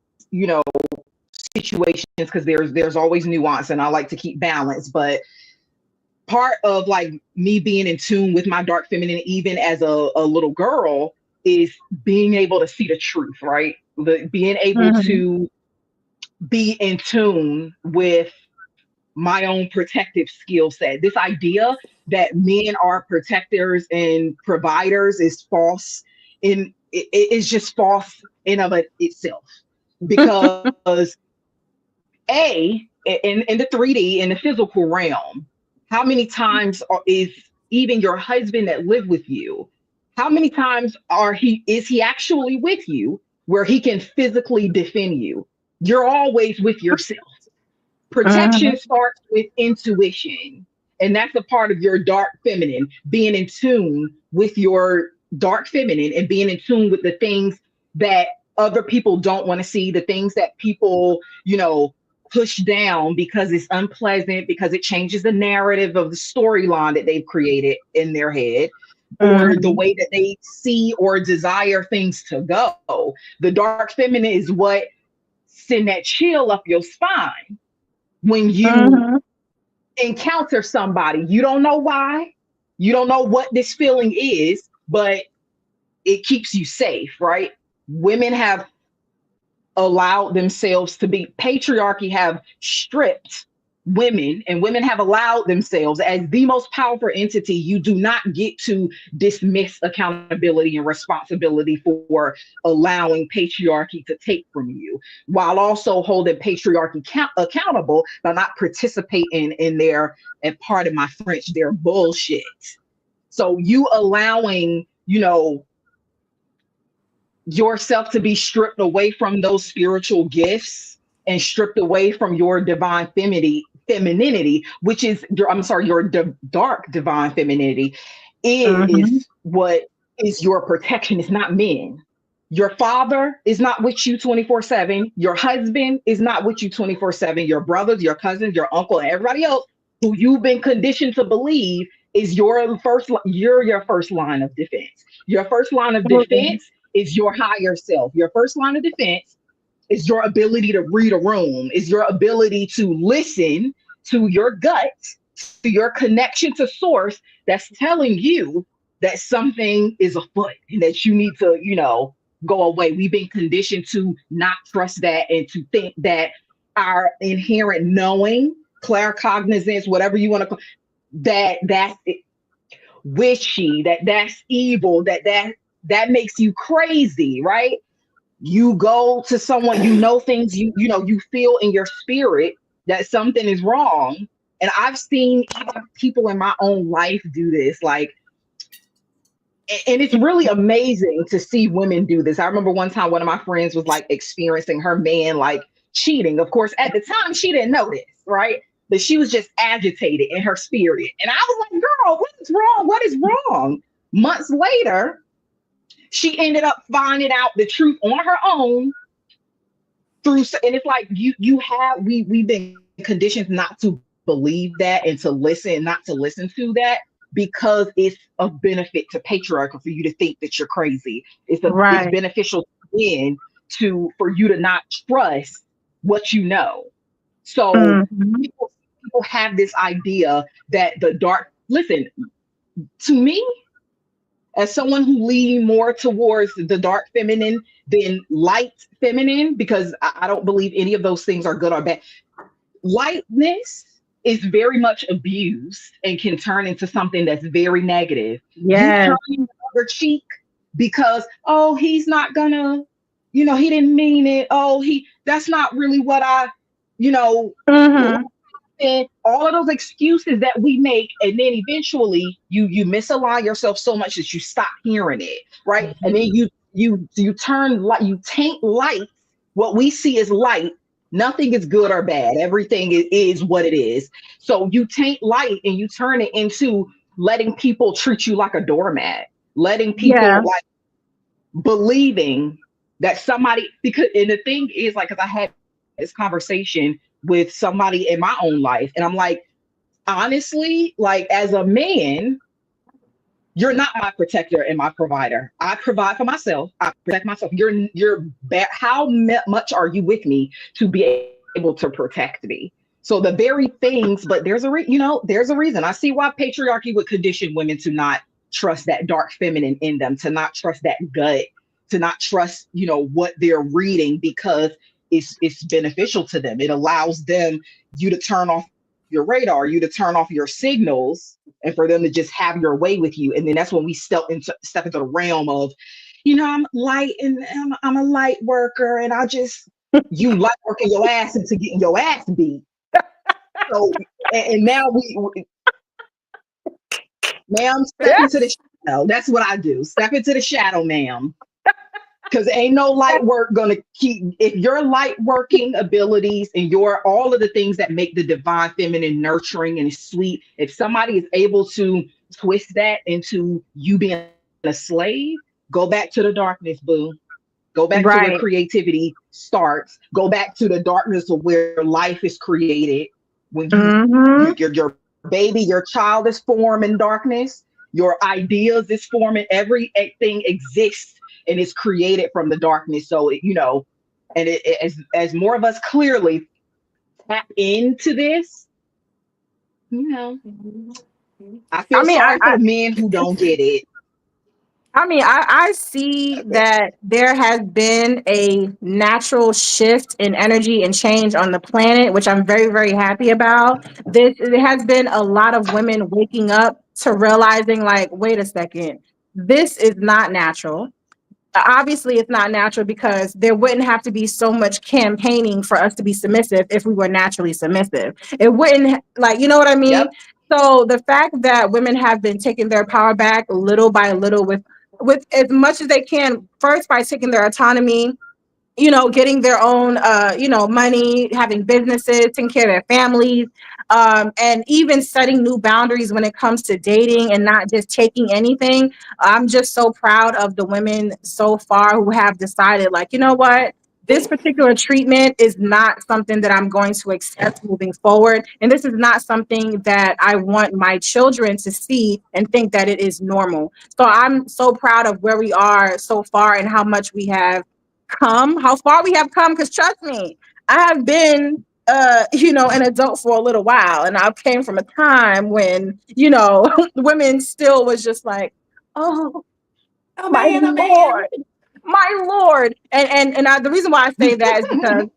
situations, because there's always nuance and I like to keep balance. But part of like me being in tune with my dark feminine, even as a little girl, is being able to see the truth, right? Being able Mm-hmm. to be in tune with my own protective skill set. This idea that men are protectors and providers is false. It is just false in of itself, because in the 3D, in the physical realm, how many times is even your husband that live with you, how many times is he actually with you where he can physically defend you? You're always with yourself. Mm-hmm. Protection starts with intuition. And that's a part of your dark feminine, being in tune with your dark feminine and being in tune with the things that other people don't want to see, the things that people, push down because it's unpleasant, because it changes the narrative of the storyline that they've created in their head, or the Mm-hmm. way that they see or desire things to go. The dark feminine is what send that chill up your spine when you Mm-hmm. encounter somebody. You don't know why, you don't know what this feeling is, but it keeps you safe, right? Women have allowed themselves to be, patriarchy have stripped women, and women have allowed themselves as the most powerful entity. You do not get to dismiss accountability and responsibility for allowing patriarchy to take from you, while also holding patriarchy accountable by not participating in their, and part of my French, their bullshit. So you allowing, yourself to be stripped away from those spiritual gifts and stripped away from your divine femininity, which is your dark divine femininity, Mm-hmm. is what is your protection. It's not men. Your father is not with you 24/7. Your husband is not with you 24/7. Your brothers, your cousins, your uncle, and everybody else who you've been conditioned to believe is you're your first line of defense. Your first line of Absolutely. defense is your higher self. Your first line of defense is your ability to read a room, is your ability to listen to your gut, to your connection to source that's telling you that something is afoot and that you need to, go away. We've been conditioned to not trust that and to think that our inherent knowing, claircognizance, whatever you want to call, that's wishy, that's evil, that makes you crazy, right? You go to someone, things, you feel in your spirit that something is wrong. And I've seen people in my own life do this, like, and it's really amazing to see women do this. I remember one time one of my friends was like experiencing her man like cheating. Of course, at the time she didn't know this, right? But she was just agitated in her spirit. And I was like, girl, what is wrong? What is wrong? Months later, she ended up finding out the truth on her own through, and it's like we've been conditioned not to believe that and to listen, not to listen to that, because it's of benefit to patriarchy for you to think that you're crazy. It's Right. beneficial for you to not trust what you know. So Mm-hmm. people have this idea that the dark, listen, to me, as someone who lean more towards the dark feminine than light feminine, because I don't believe any of those things are good or bad. Lightness is very much abused and can turn into something that's very negative. You Yes. turn the other cheek because, oh, he's not gonna, he didn't mean it. Oh, that's not really what I, you know, Mm-hmm. and all of those excuses that we make, and then eventually you misalign yourself so much that you stop hearing it, right? And then you turn light, you taint light. What we see is light. Nothing is good or bad. Everything is what it is. So you taint light and you turn it into letting people treat you like a doormat, letting people like believing that somebody, because, and the thing is, like, because I had this conversation with somebody in my own life, and I'm like, honestly, like, as a man, you're not my protector and my provider. I provide for myself. I protect myself. How much are you with me to be able to protect me? So the very things, but there's a reason. I see why patriarchy would condition women to not trust that dark feminine in them, to not trust that gut, to not trust, what they're reading, because it's beneficial to them. It allows you to turn off your radar, you to turn off your signals, and for them to just have your way with you. And then that's when we step into the realm of, I'm light and I'm a light worker, and you light working your ass into getting your ass beat. So, and now ma'am, step into the shadow. That's what I do. Step into the shadow, ma'am. Because ain't no light work gonna keep, if your light working abilities and all of the things that make the divine feminine nurturing and sweet, if somebody is able to twist that into you being a slave, go back to the darkness, boo. Go back to where creativity starts. Go back to the darkness of where life is created. When your baby, your child is formed in darkness, your ideas is forming, everything exists and is created from the darkness. So, and as more of us clearly tap into this, I feel sorry for men who don't get it. I see that there has been a natural shift in energy and change on the planet, which I'm very, very happy about. There has been a lot of women waking up to realizing, like, wait a second, this is not natural. Obviously, it's not natural, because there wouldn't have to be so much campaigning for us to be submissive if we were naturally submissive. It wouldn't, like, you know what I mean? Yep. So the fact that women have been taking their power back little by little with as much as they can, first by taking their autonomy, getting their own, money, having businesses, taking care of their families, and even setting new boundaries when it comes to dating and not just taking anything. I'm just so proud of the women so far who have decided, like, you know what? This particular treatment is not something that I'm going to accept moving forward. And this is not something that I want my children to see and think that it is normal. So I'm so proud of where we are so far and how much we have how far we have come, because trust me, I have been an adult for a little while, and I came from a time when women still was just like, oh, my lord. And the reason why I say that is because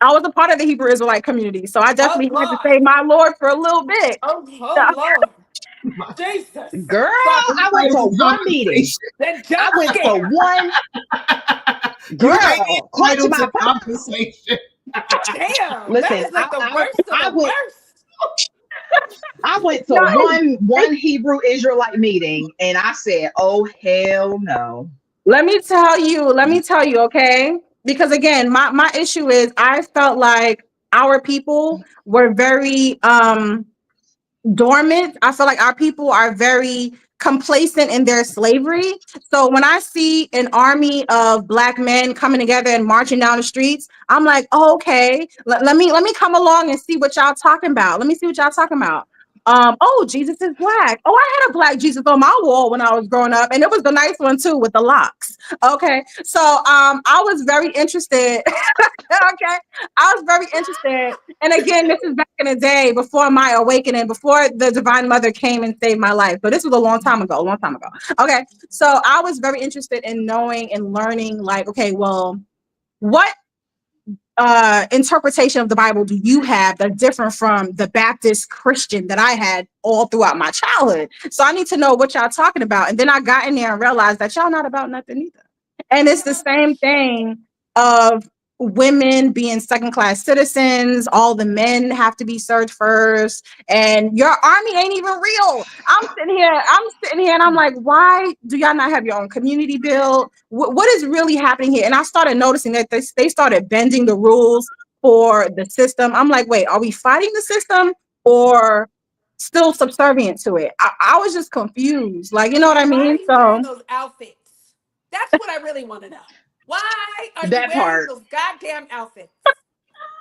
I was a part of the Hebrew Israelite community, so I definitely had to say my lord for a little bit. Lord. Jesus. Girl, I went for one meeting. I went for one. Girl, clutch my conversation. Damn. Listen, that is like the worst of the worst. I went to one Hebrew Israelite meeting, and I said, oh, hell no. Let me tell you, okay? Because again, my issue is I felt like our people were very dormant. I feel like our people are very complacent in their slavery. So when I see an army of Black men coming together and marching down the streets, I'm like, oh, okay, let me come along and see what y'all talking about. Let me see what y'all talking about. Oh, Jesus is Black. Oh, I had a Black Jesus on my wall when I was growing up, and it was the nice one too with the locks. Okay, so I was very interested. Okay, I was very interested. And again, this is back in the day before my awakening, before the Divine Mother came and saved my life. So this was a long time ago. Okay, so I was very interested in knowing and learning, like, okay, well, what interpretation of the Bible do you have that's different from the Baptist Christian that I had all throughout my childhood? So I need to know what y'all talking about. And then I got in there and realized that y'all not about nothing either. And it's the same thing of women being second-class citizens. All the men have to be served first, and your army ain't even real. I'm sitting here, and I'm like, why do y'all not have your own community build? What is really happening here? And I started noticing that they started bending the rules for the system. I'm like, wait, are we fighting the system or still subservient to it? I was just confused. Like, you know what I Why are mean? you wearing So those outfits? That's what I really want to know. Why are you That wearing part. those goddamn outfits?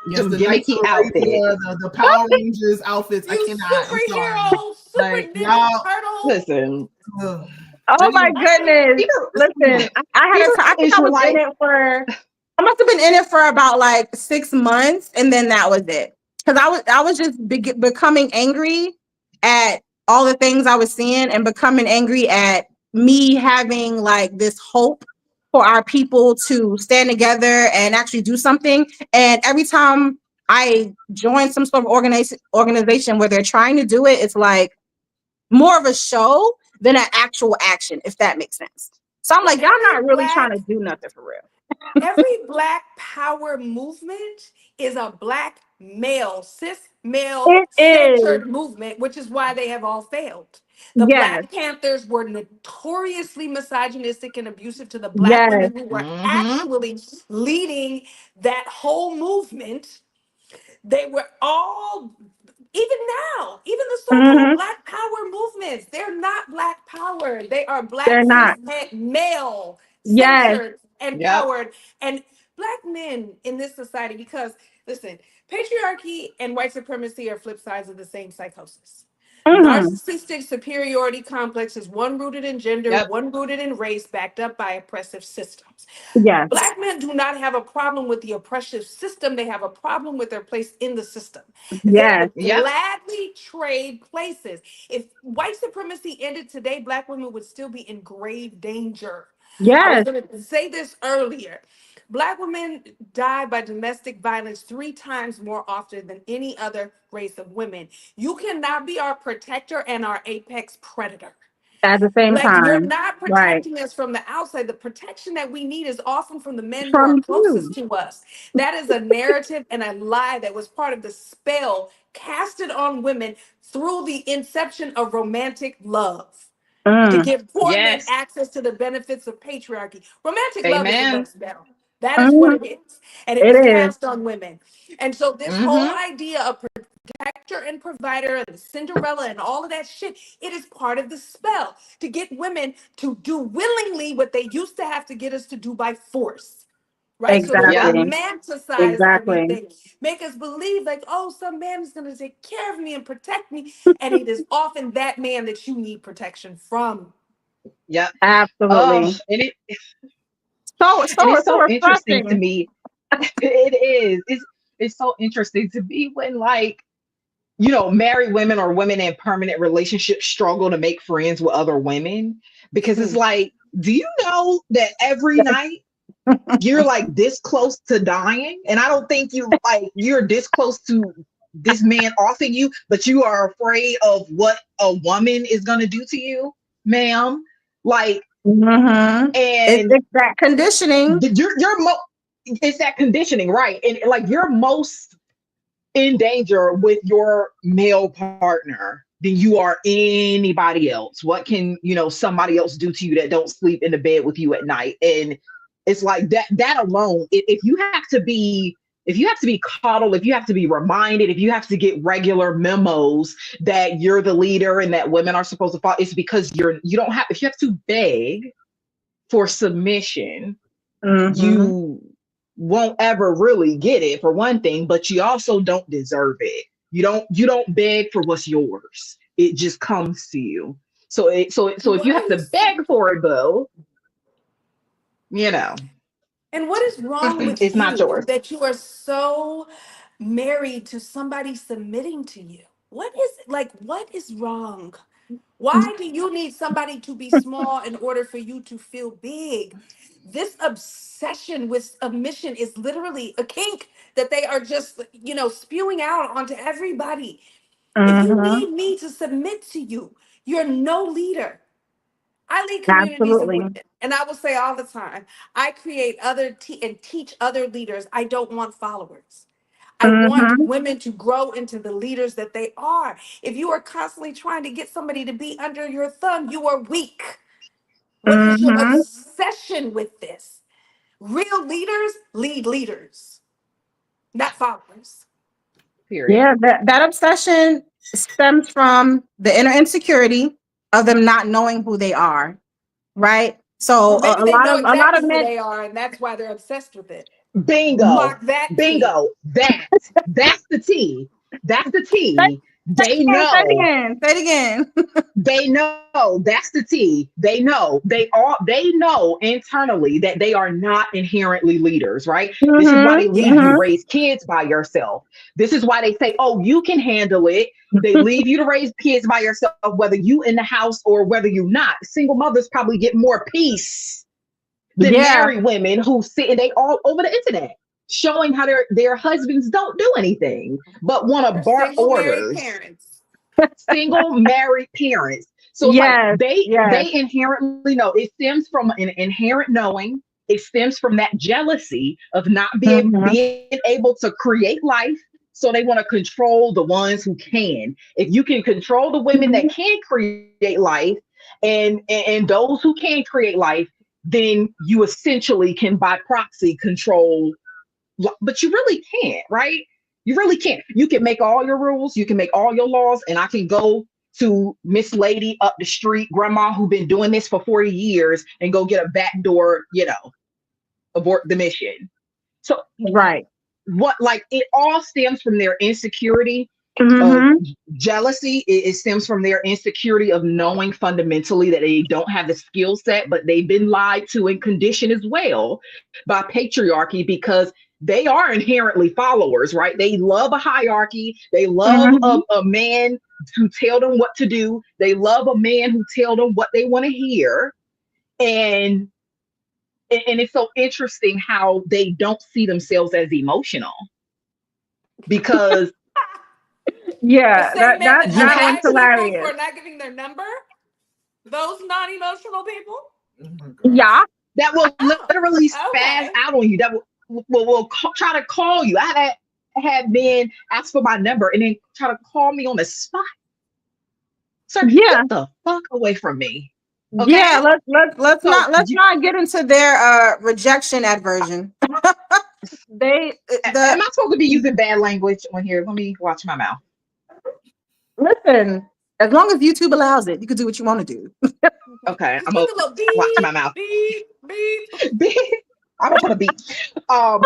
Yes, Some the Knights gimmicky of outfits. Arabia, the Power Rangers outfits. I You cannot. I'm sorry. superhero, super Like ninja y'all. turtle. Listen, Ugh. oh my goodness. Hebrew, Listen, I had a Hebrew time. I think I was in Israelite. it for I must have been in it for about like 6 months, and then that was it. Because I was just becoming angry at all the things I was seeing and becoming angry at me having like this hope for our people to stand together and actually do something. And every time I join some sort of organization where they're trying to do it, it's like more of a show than an actual action, if that makes sense. So I'm Well, like, y'all not really trying to do nothing for real. every Black power movement is a Black male, cis male It is. centered movement, which is why they have all failed. The Yes. Black Panthers were notoriously misogynistic and abusive to the Black Yes. women who were Mm-hmm. actually leading that whole movement. They were all, even now, even the so-called Hmm. Black Power movements, they're not Black power. They are Black They're cis not. male Yes. centered, Yep. empowered, and Black men in this society. Because listen, patriarchy and white supremacy are flip sides of the same psychosis. Hmm. Narcissistic superiority complexes, one rooted in gender, Yep. one rooted in race, backed up by oppressive systems. Yes. Black men do not have a problem with the oppressive system. They have a problem with their place in the system. They Yes. would Yep. gladly trade places. If white supremacy ended today, Black women would still be in grave danger. I was Yes. going to say this earlier. Black women die by domestic violence 3 times more often than any other race of women. You cannot be our protector and our apex predator. At the same Like, you're time. not Right. protecting us from the outside. The protection that we need is often from the men who are From closest you. to us. That is a narrative and a lie that was part of the spell casted on women through the inception of romantic love to Mm. give poor men Yes. access to the benefits of patriarchy. Romantic love is the Amen. love spell. That is what Hmm. it is. And it It was is. cast on women. And so this whole Mm-hmm. idea of protector and provider and the Cinderella and all of that shit, it is part of the spell to get women to do willingly what they used to have to get us to do by force. Right? So to Yep. Exactly. romanticize Exactly. everything, make us believe like, oh, some man is going to take care of me and protect me. And it is often that man that you need protection from. Yep. Absolutely. And So it's so interesting to refreshing. me. It is. It's so interesting to me when, like, married women or women in permanent relationships struggle to make friends with other women, because it's Hmm. like, do you know that every night you're like this close to dying? And I don't think you're this close to this man offing you, but you are afraid of what a woman is going to do to you, ma'am. Like, Hmm. and It's that conditioning. it's that conditioning, right? And like, you're most in danger with your male partner than you are anybody else. What can somebody else do to you that don't sleep in the bed with you at night? And it's like that alone, if you have to be coddled, if you have to be reminded, if you have to get regular memos that you're the leader and that women are supposed to follow, it's because you don't have, if you have to beg for submission, Hmm. you won't ever really get it, for one thing, but you also don't deserve it. You don't beg for what's yours. It just comes to you. So if you What have to is beg for it, boo, you know, and what is wrong with it's not you yours. that you are so married to somebody submitting to you? What is wrong? Why do you need somebody to be small in order for you to feel big? This obsession with submission is literally a kink that they are just, spewing out onto everybody. If you Mm-hmm. need me to submit to you, you're no leader. I lead communities of Absolutely. women, and I will say all the time, I create and teach other leaders. I don't want followers. I want Mm-hmm. women to grow into the leaders that they are. If you are constantly trying to get somebody to be under your thumb, you are weak. What is your Mm-hmm. obsession with this? Real leaders lead leaders, not followers. Period. Yeah, that obsession stems from the inner insecurity of them not knowing who they are, right? So Or maybe a they lot know of a lot exactly of who men. they are, and that's why they're obsessed with it. Bingo. Mark that T. Bingo. That's the T. That's the Say T. They say it know. again. Say it again. They know. That's the T. They know. They know internally that they are not inherently leaders, right? This is why Mm-hmm. they leave you to Yes. Mm-hmm. raise kids by yourself. This is why they say, "Oh, you can handle it." They leave you to raise kids by yourself, whether you in the house or whether you not. Single mothers probably get more peace than Yeah. married women who sit and they all over the internet showing how their husbands don't do anything but want to Or bark single married orders. parents. Single married parents. So it's like Yes. they Yes. they inherently know. It stems from an inherent knowing. It stems from that jealousy of not Mm-hmm. being able to create life. So they want to control the ones who can. If you can control the women that can create life and those who can create life, then you essentially can by proxy control, but you really can't, right? You really can't. You can make all your rules, you can make all your laws, and I can go to Miss Lady up the street, grandma who been doing this for 40 years, and go get a backdoor, abort the mission. So Right. what, like, it all stems from their insecurity of Mm-hmm. jealousy. It stems from their insecurity of knowing fundamentally that they don't have the skill set, but they've been lied to and conditioned as well by patriarchy because they are inherently followers, right? They love a hierarchy. They love Mm-hmm. a man to tell them what to do. They love a man who tell them what they want to hear. And it's so interesting how they don't see themselves as emotional because The Yeah. same men that you have That one's have black to. people hilarious. for not giving their number, those non-emotional people. Oh my gosh. Yeah. That will Oh, literally spaz okay. out on you. That will try to call you. I had men ask for my number and then try to call me on the spot. Sir, Yeah. get the fuck away from me. Yeah. Okay. Let's So not get into their rejection aversion. They am the I supposed to be using bad language on here? Let me watch my mouth. Listen, as long as YouTube allows it, you can do what you want to do. Okay. Just I'm put gonna the little watch beep, my mouth. beep, beep. I'm gonna put a beat. Um,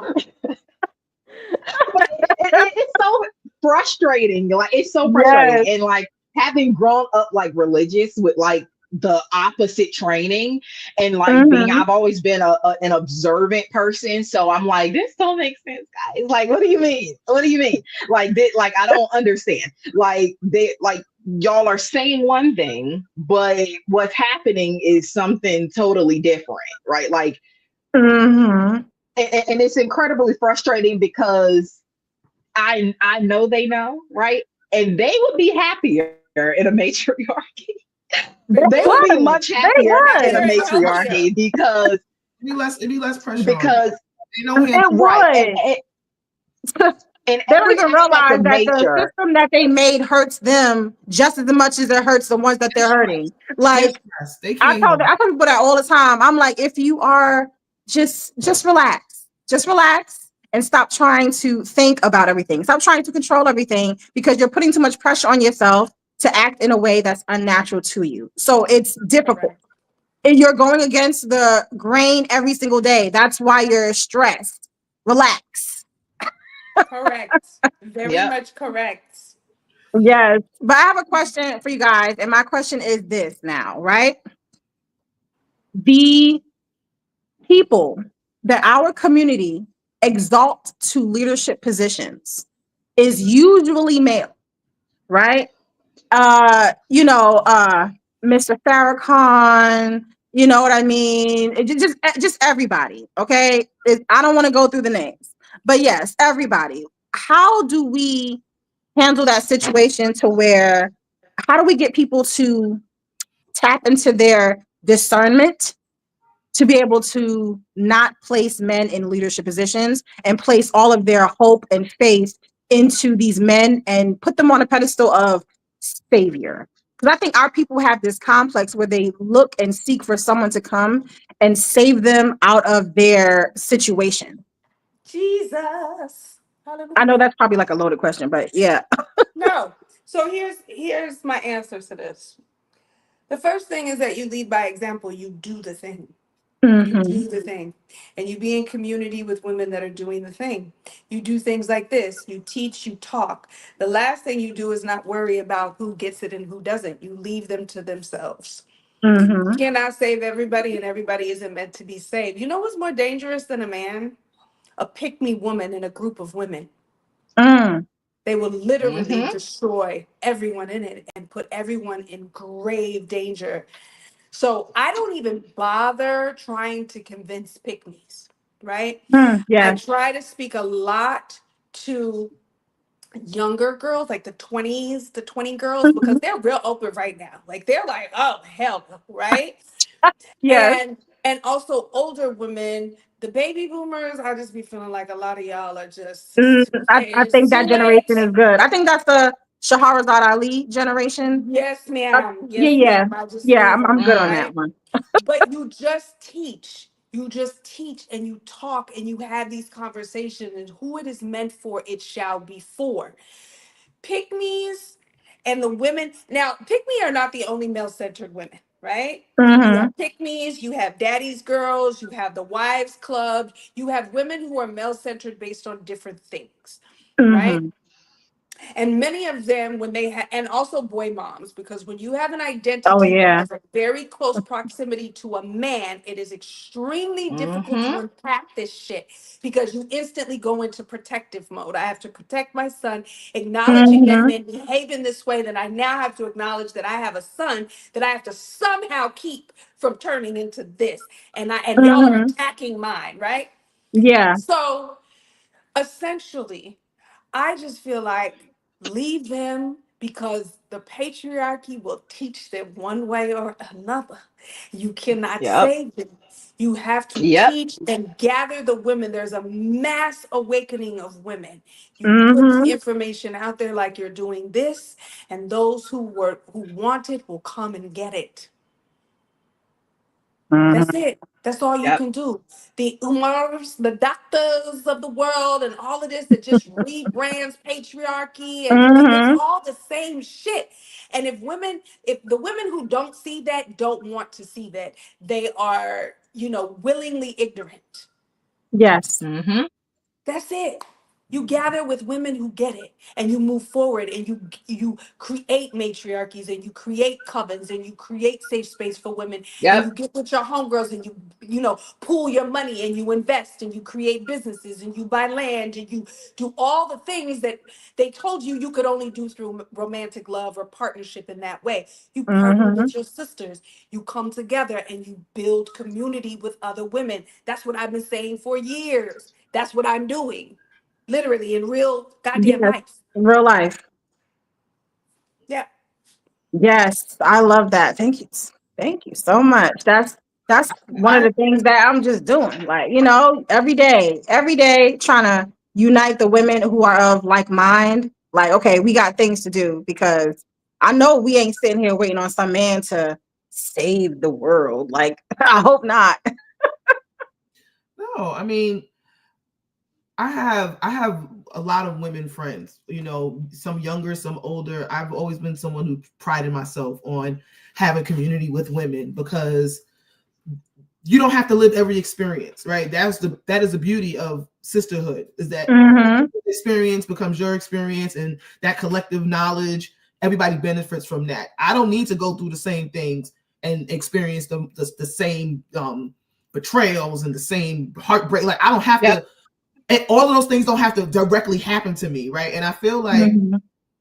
but it's so frustrating. Like it's so frustrating, Yes. and like having grown up like religious with like the opposite training, and like being, Mm-hmm. I've always been an observant person. So I'm like, this don't make sense, guys. Like, what do you mean? What do you mean? Like, like I don't understand. Like they like. Y'all are saying one thing, but what's happening is something totally different, right? Like, Mm-hmm. and it's incredibly frustrating because I know they know, right? And they would be happier in a matriarchy. They They would be would. much They happier in Happier a would. and healthier. matriarchy because It'd be less pressure on them. because They know It right would. in They don't every even aspect realize of that the nature. system that they made hurts them just as much as it hurts the ones that they're hurting. They're Like stressed. They can't handle I tell people that all the time. I'm like, if you are just relax. Just relax and stop trying to think about everything. Stop trying to control everything because you're putting too much pressure on yourself to act in a way that's unnatural to you. So it's difficult. Correct. And you're going against the grain every single day. That's why you're stressed. Relax. Correct. Very Yep. much correct. Yes. But I have a question for you guys. And my question is this now, right? The people that our community exalt to leadership positions is usually male, right? Mr. Farrakhan, you know what I mean? Just everybody, okay? I don't want to go through the names, but yes, everybody. How do we handle that situation to where, how do we get people to tap into their discernment to be able to not place men in leadership positions and place all of their hope and faith into these men and put them on a pedestal of savior? Because I think our people have this complex where they look and seek for someone to come and save them out of their situation. Jesus. I know Hallelujah. that's probably like a loaded question, but yeah. No. So here's my answer to this. The first thing is that you lead by example. You do the thing. You Mm-hmm. do the thing. And you be in community with women that are doing the thing. You do things like this. You teach, you talk. The last thing you do is not worry about who gets it and who doesn't. You leave them to themselves. You Mm-hmm. cannot save everybody, and everybody isn't meant to be saved. You know what's more dangerous than a man? A pick me woman in a group of women. Mm. They will literally Mm-hmm. destroy everyone in it and put everyone in grave danger. So I don't even bother trying to convince pick-me's, right? Mm. I Yeah. try to speak a lot to younger girls, like the 20 girls, Mhm. because they're real open right now. Like they're like, oh hell no, right? Yes. And also older women, the baby boomers, I just be feeling like a lot of y'all are just Mm, I it's think too that generation much. is good. I think that's the Shahrazad Ali generation. Yes, Uh, ma'am. yeah, Yes, yeah, ma'am. I just yeah. feel I'm them, good on Mm. that right? one. But you just teach. You just teach and you talk and you have these conversations, and who it is meant for, it shall be for. Pick me's and the women. Now, pick me are not the only male centered women, right? You Mm-hmm. have pick me's, you have daddy's girls, you have the wives club, you have women who are male centered based on different things, right? Mm-hmm. And many of them, when they and also boy moms, because when you have an Oh identity that yeah. has a very close proximity to a man, it is extremely difficult to Mm-hmm. unpack this shit because you instantly go into protective mode. I have to protect my son, acknowledging that Mm-hmm. men behave in this way, that I now have to acknowledge that I have a son that I have to somehow keep from turning into this. And y'all are Mm-hmm. attacking mine, right? Yeah. So essentially, I just feel like leave them because the patriarchy will teach them one way or another. You cannot Yep. save them. You have to Yep. teach and gather the women. There's a mass awakening of women. You put the Mm-hmm. information out there like you're doing this, and those who want it will come and get it. Mm-hmm. That's it. That's all you Yep. can do. The Umars, the doctors of the world, and all of this that just rebrands patriarchy, and it's Mm-hmm. all the same shit. And if the women who don't see that don't want to see that, they are, willingly ignorant. Yes. Mm-hmm. That's it. You gather with women who get it, and you move forward, and you create matriarchies, and you create covens, and you create safe space for women, and you Yep. get with your homegirls, and you pool your money, and you invest, and you create businesses, and you buy land, and you do all the things that they told you could only do through romantic love or partnership in that way. You partner Mm-hmm. with your sisters, you come together, and you build community with other women. That's what I've been saying for years. That's what I'm doing, literally in real goddamn Yes. life. In real life. Yeah. Yes. I love that. Thank you. Thank you so much. That's one of I the things that I'm just doing. Like, every day trying to unite the women who are of like mind. Like, okay, we got things to do because I know we ain't sitting here waiting on some man to save the world. Like, I hope not. No, I mean, I have a lot of women friends, some younger, some older. I've always been someone who prided myself on having community with women because you don't have to live every experience, right? That is the beauty of sisterhood, is that Mm-hmm. experience becomes your experience, and that collective knowledge, everybody benefits from that. I don't need to go through the same things and experience the same betrayals and the same heartbreak. Like I don't have yep. to, and all of those things don't have to directly happen to me, right? And I feel like Mm-hmm.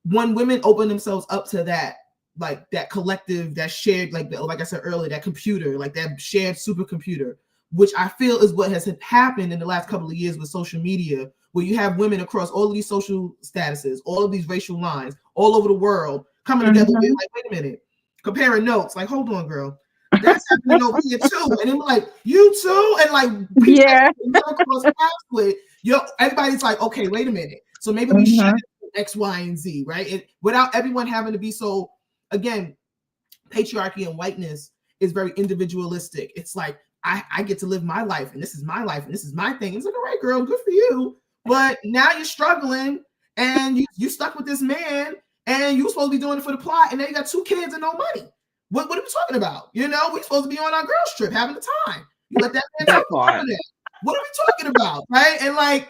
when women open themselves up to that, like that collective, that shared, like I said earlier, that computer, like that shared supercomputer, which I feel is what has happened in the last couple of years with social media, where you have women across all of these social statuses, all of these racial lines, all over the world coming together. Like, wait a minute, comparing notes. Like, hold on, girl, that's happening over here too. And then we're like, you too, and like, people never cross paths with. Everybody's like, okay, wait a minute. So maybe we should do X, Y, and Z, right? Without everyone having to be so. Again, patriarchy and whiteness is very individualistic. It's like, I get to live my life, and this is my life, and this is my thing. It's like, all right, girl, good for you. But now you're struggling, and you stuck with this man, and you're supposed to be doing it for the plot, and now you got 2 kids and no money. What are we talking about? You know, we're supposed to be on our girls' trip having the time. You let that man take part of that. What are we talking about, right? And like,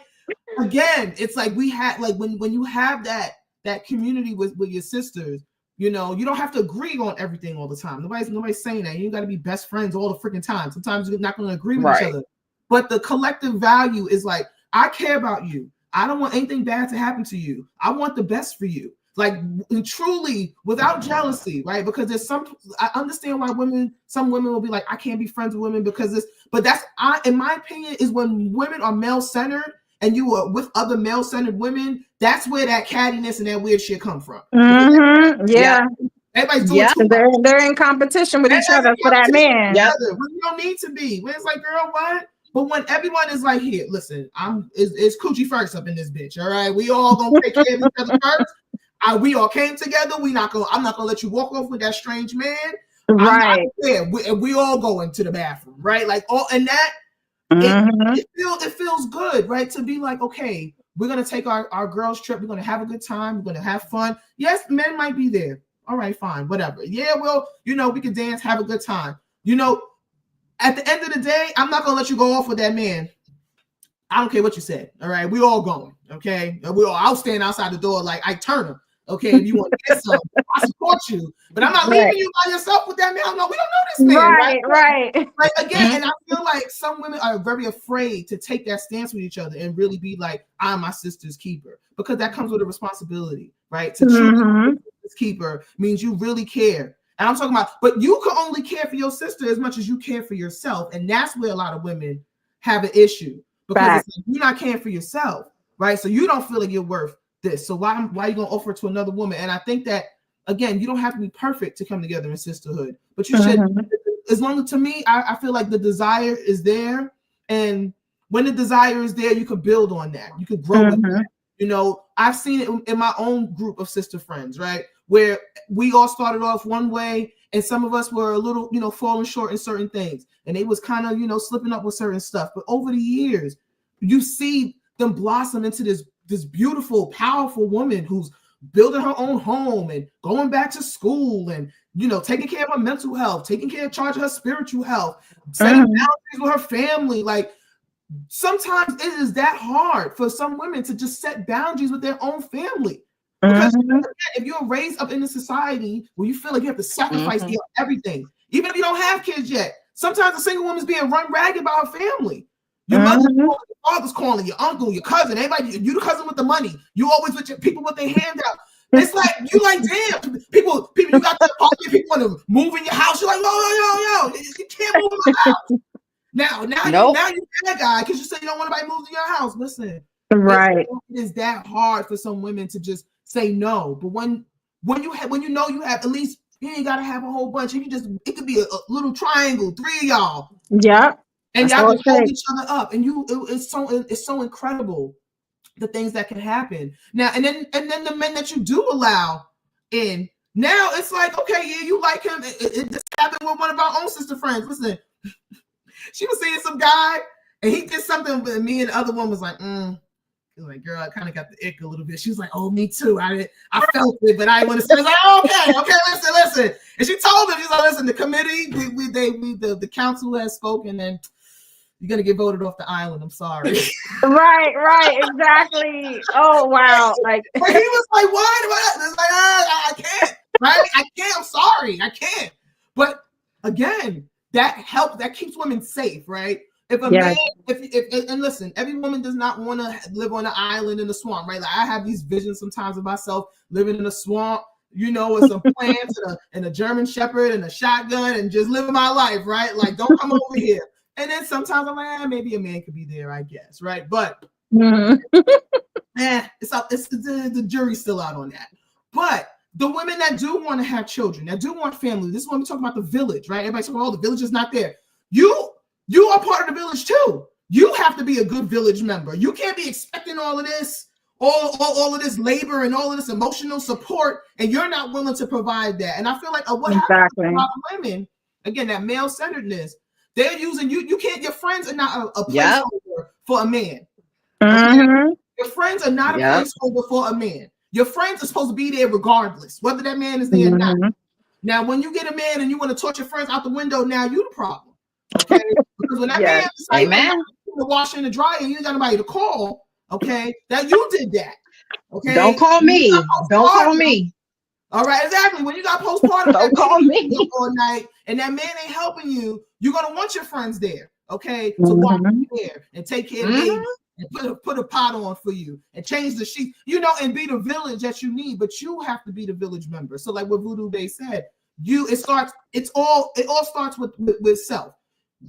again, it's like we had, like, when you have that community with your sisters, you know, you don't have to agree on everything all the time. Nobody's saying that. You got to be best friends all the freaking time. Sometimes you're not going to agree with each other. But the collective value is like, I care about you. I don't want anything bad to happen to you. I want the best for you. Like, truly, without jealousy, right? Because I understand why some women will be like, I can't be friends with women because this, but in my opinion, is when women are male-centered and you are with other male-centered women, that's where that cattiness and that weird shit come from. Yeah. Everybody's doing too much. They're in competition with each other for that man. We don't need to be. When it's like, girl, what? But when everyone is like, here, listen, it's coochie first up in this bitch. All right, we all gonna take care of each other first. We all came together. I'm not gonna let you walk off with that strange man. Right. We all go into the bathroom, right? Like, all and that. It feels good, right? To be like, okay, we're gonna take our girls' trip. We're gonna have a good time. We're gonna have fun. Yes, men might be there. All right, fine, whatever. Yeah, well, you know, we can dance, have a good time. You know, at the end of the day, I'm not gonna let you go off with that man. I don't care what you said. All right, we all going. Okay, I'll stand outside the door like Ike Turner. Okay, if you want to get some, I support you. But I'm not leaving you by yourself with that man. No, we don't know this man. Right. Like, again, and I feel like some women are very afraid to take that stance with each other and really be like, I'm my sister's keeper, because that comes with a responsibility, right? To truly be your sister's keeper means you really care. And I'm talking about, but you can only care for your sister as much as you care for yourself. And that's where a lot of women have an issue, because it's like, you're not caring for yourself, right? So you don't feel like you're worth this. So why are you going to offer it to another woman? And I think that, again, you don't have to be perfect to come together in sisterhood, but you should, as long as, to me, I feel like the desire is there. And when the desire is there, you can build on that. You can grow with that. You know, I've seen it in my own group of sister friends, right? Where we all started off one way and some of us were a little, you know, falling short in certain things. And they was kind of, you know, slipping up with certain stuff. But over the years, you see them blossom into this beautiful, powerful woman who's building her own home and going back to school and, you know, taking care of her mental health, taking charge of her spiritual health, setting boundaries with her family. Like, sometimes it is that hard for some women to just set boundaries with their own family. Because if you're raised up in a society where you feel like you have to sacrifice everything, even if you don't have kids yet, sometimes a single woman's being run ragged by her family. Your mother's calling, your father's calling, your uncle, your cousin, everybody, you the cousin with the money. You always with your people with their hand out. It's like, you like, damn, people, you got that party, people want to move in your house. You're like, yo, you can't move in my house. Now you're that guy because you say you don't want anybody moving in your house. Listen, it is that hard for some women to just say no. But when you know you have, at least you ain't gotta have a whole bunch. It could be a little triangle, 3 of y'all. Yeah. And y'all can hold each other up, and it's so incredible the things that can happen now. And then the men that you do allow in, now it's like, okay, yeah, you like him. It just happened with one of our own sister friends. Listen, she was seeing some guy, and he did something, but me and the other one was like, like, girl, I kind of got the ick a little bit. She was like, oh, me too. I felt it, but I didn't want to say it. Like, oh, okay, listen. And she told him, she's like, listen, the committee, the council has spoken, and you're gonna get voted off the island. I'm sorry. Right, exactly. Oh wow. Like, but he was like, what? It's like, I can't, right? I can't, I'm sorry, I can't. But again, that helps, that keeps women safe, right? If a man, if and listen, every woman does not want to live on an island in the swamp, right? Like I have these visions sometimes of myself living in a swamp, you know, with some plants and a German Shepherd and a shotgun and just living my life, right? Like, don't come over here. And then sometimes I'm like, maybe a man could be there, I guess, right? But it's the jury's still out on that. But the women that do want to have children, that do want family, this is when we talk about the village, right? Everybody's talking, oh, the village is not there. You are part of the village too. You have to be a good village member. You can't be expecting all of this, all of this labor and all of this emotional support, and you're not willing to provide that. And I feel like what happens to a lot of women, again, that male-centeredness, they're using you. You can't. Your friends are not a placeholder for a man. Okay? Your friends are not a placeholder for a man. Your friends are supposed to be there regardless, whether that man is there or not. Now, when you get a man and you want to toss your friends out the window, now you the problem. Okay, because when that man decides to wash in the dryer and you ain't got nobody to call, okay, that you did that. Okay, don't call me. Don't call me. All right, exactly. When you got postpartum, don't call me all night, and that man ain't helping you, you're gonna want your friends there, okay, to walk there and take care of babies and put a pot on for you and change the sheets, you know, and be the village that you need. But you have to be the village member. So, like what Voodoo Bae said, it all starts with self.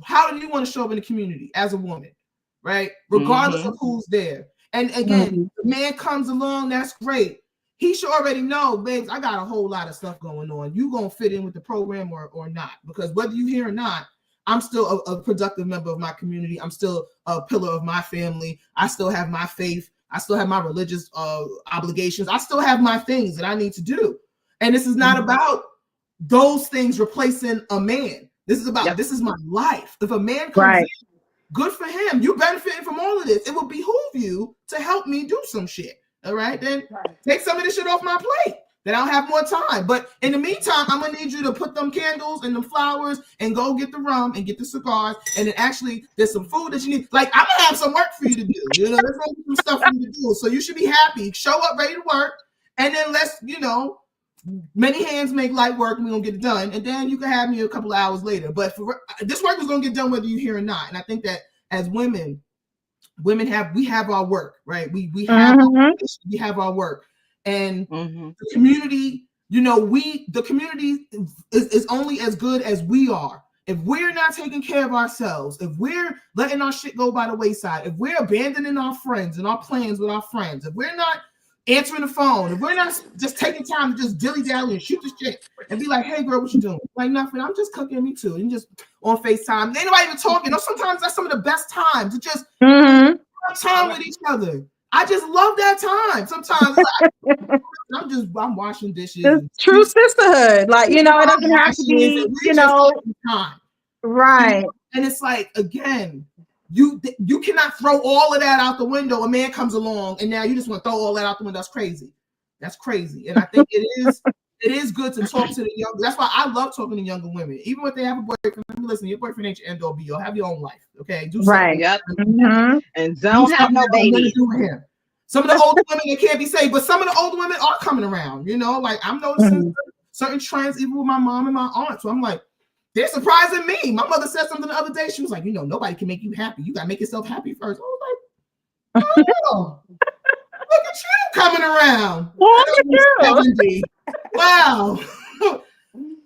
How do you want to show up in the community as a woman, right? Regardless of who's there. And again, the man comes along, that's great. He should already know, babes, I got a whole lot of stuff going on. You gonna fit in with the program or not? Because whether you here or not, I'm still a productive member of my community. I'm still a pillar of my family. I still have my faith. I still have my religious obligations. I still have my things that I need to do. And this is not about those things replacing a man. This is about, this is my life. If a man comes in, good for him. You benefiting from all of this. It will behoove you to help me do some shit. All right, then take some of this shit off my plate. Then I'll have more time. But in the meantime, I'm gonna need you to put them candles and the flowers and go get the rum and get the cigars. And then actually, there's some food that you need. Like, I'm gonna have some work for you to do. You know, there's gonna be some stuff for you to do. So you should be happy. Show up ready to work, and then let's, you know, many hands make light work, and we're gonna get it done. And then you can have me a couple of hours later. But this work is gonna get done whether you're here or not. And I think that as women have our work, right? We have our work. And the community, you know, the community is only as good as we are. If we're not taking care of ourselves, if we're letting our shit go by the wayside, if we're abandoning our friends and our plans with our friends, if we're not answering the phone, if we're not just taking time to just dilly-dally and shoot the shit and be like, hey girl, what you doing? Like, nothing, I'm just cooking, me too. And just on FaceTime. Ain't nobody even talking. You know, sometimes that's some of the best times to just have time with each other. I just love that time. Sometimes I'm washing dishes. It's true sisterhood. Like, you know, it doesn't have to be, you know, time. Right. And it's like, again, you cannot throw all of that out the window. A man comes along and now you just want to throw all that out the window. That's crazy. That's crazy. And I think it is good to talk to the young. That's why I love talking to younger women. Even if they have a boyfriend, listen, your boyfriend ain't your end all be all. Have your own life. Okay. Do right. Yep. And don't have no babies. Some of the older women, it can't be saved, but some of the older women are coming around, you know, like I'm noticing certain trends, even with my mom and my aunt. So I'm like, they're surprising me. My mother said something the other day. She was like, you know, nobody can make you happy. You got to make yourself happy first. I was like, oh, look at you coming around. Look at you. Wow.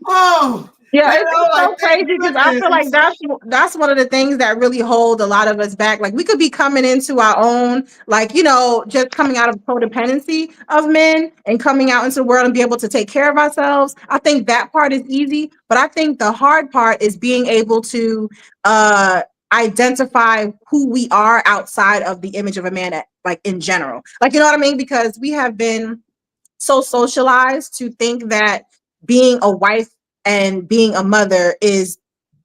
Oh. Yeah, it's so crazy because I feel like that's one of the things that really hold a lot of us back. Like, we could be coming into our own, like, you know, just coming out of codependency of men and coming out into the world and be able to take care of ourselves. I think that part is easy, but I think the hard part is being able to identify who we are outside of the image of a man, like in general. Like, you know what I mean? Because we have been so socialized to think that being a wife and being a mother is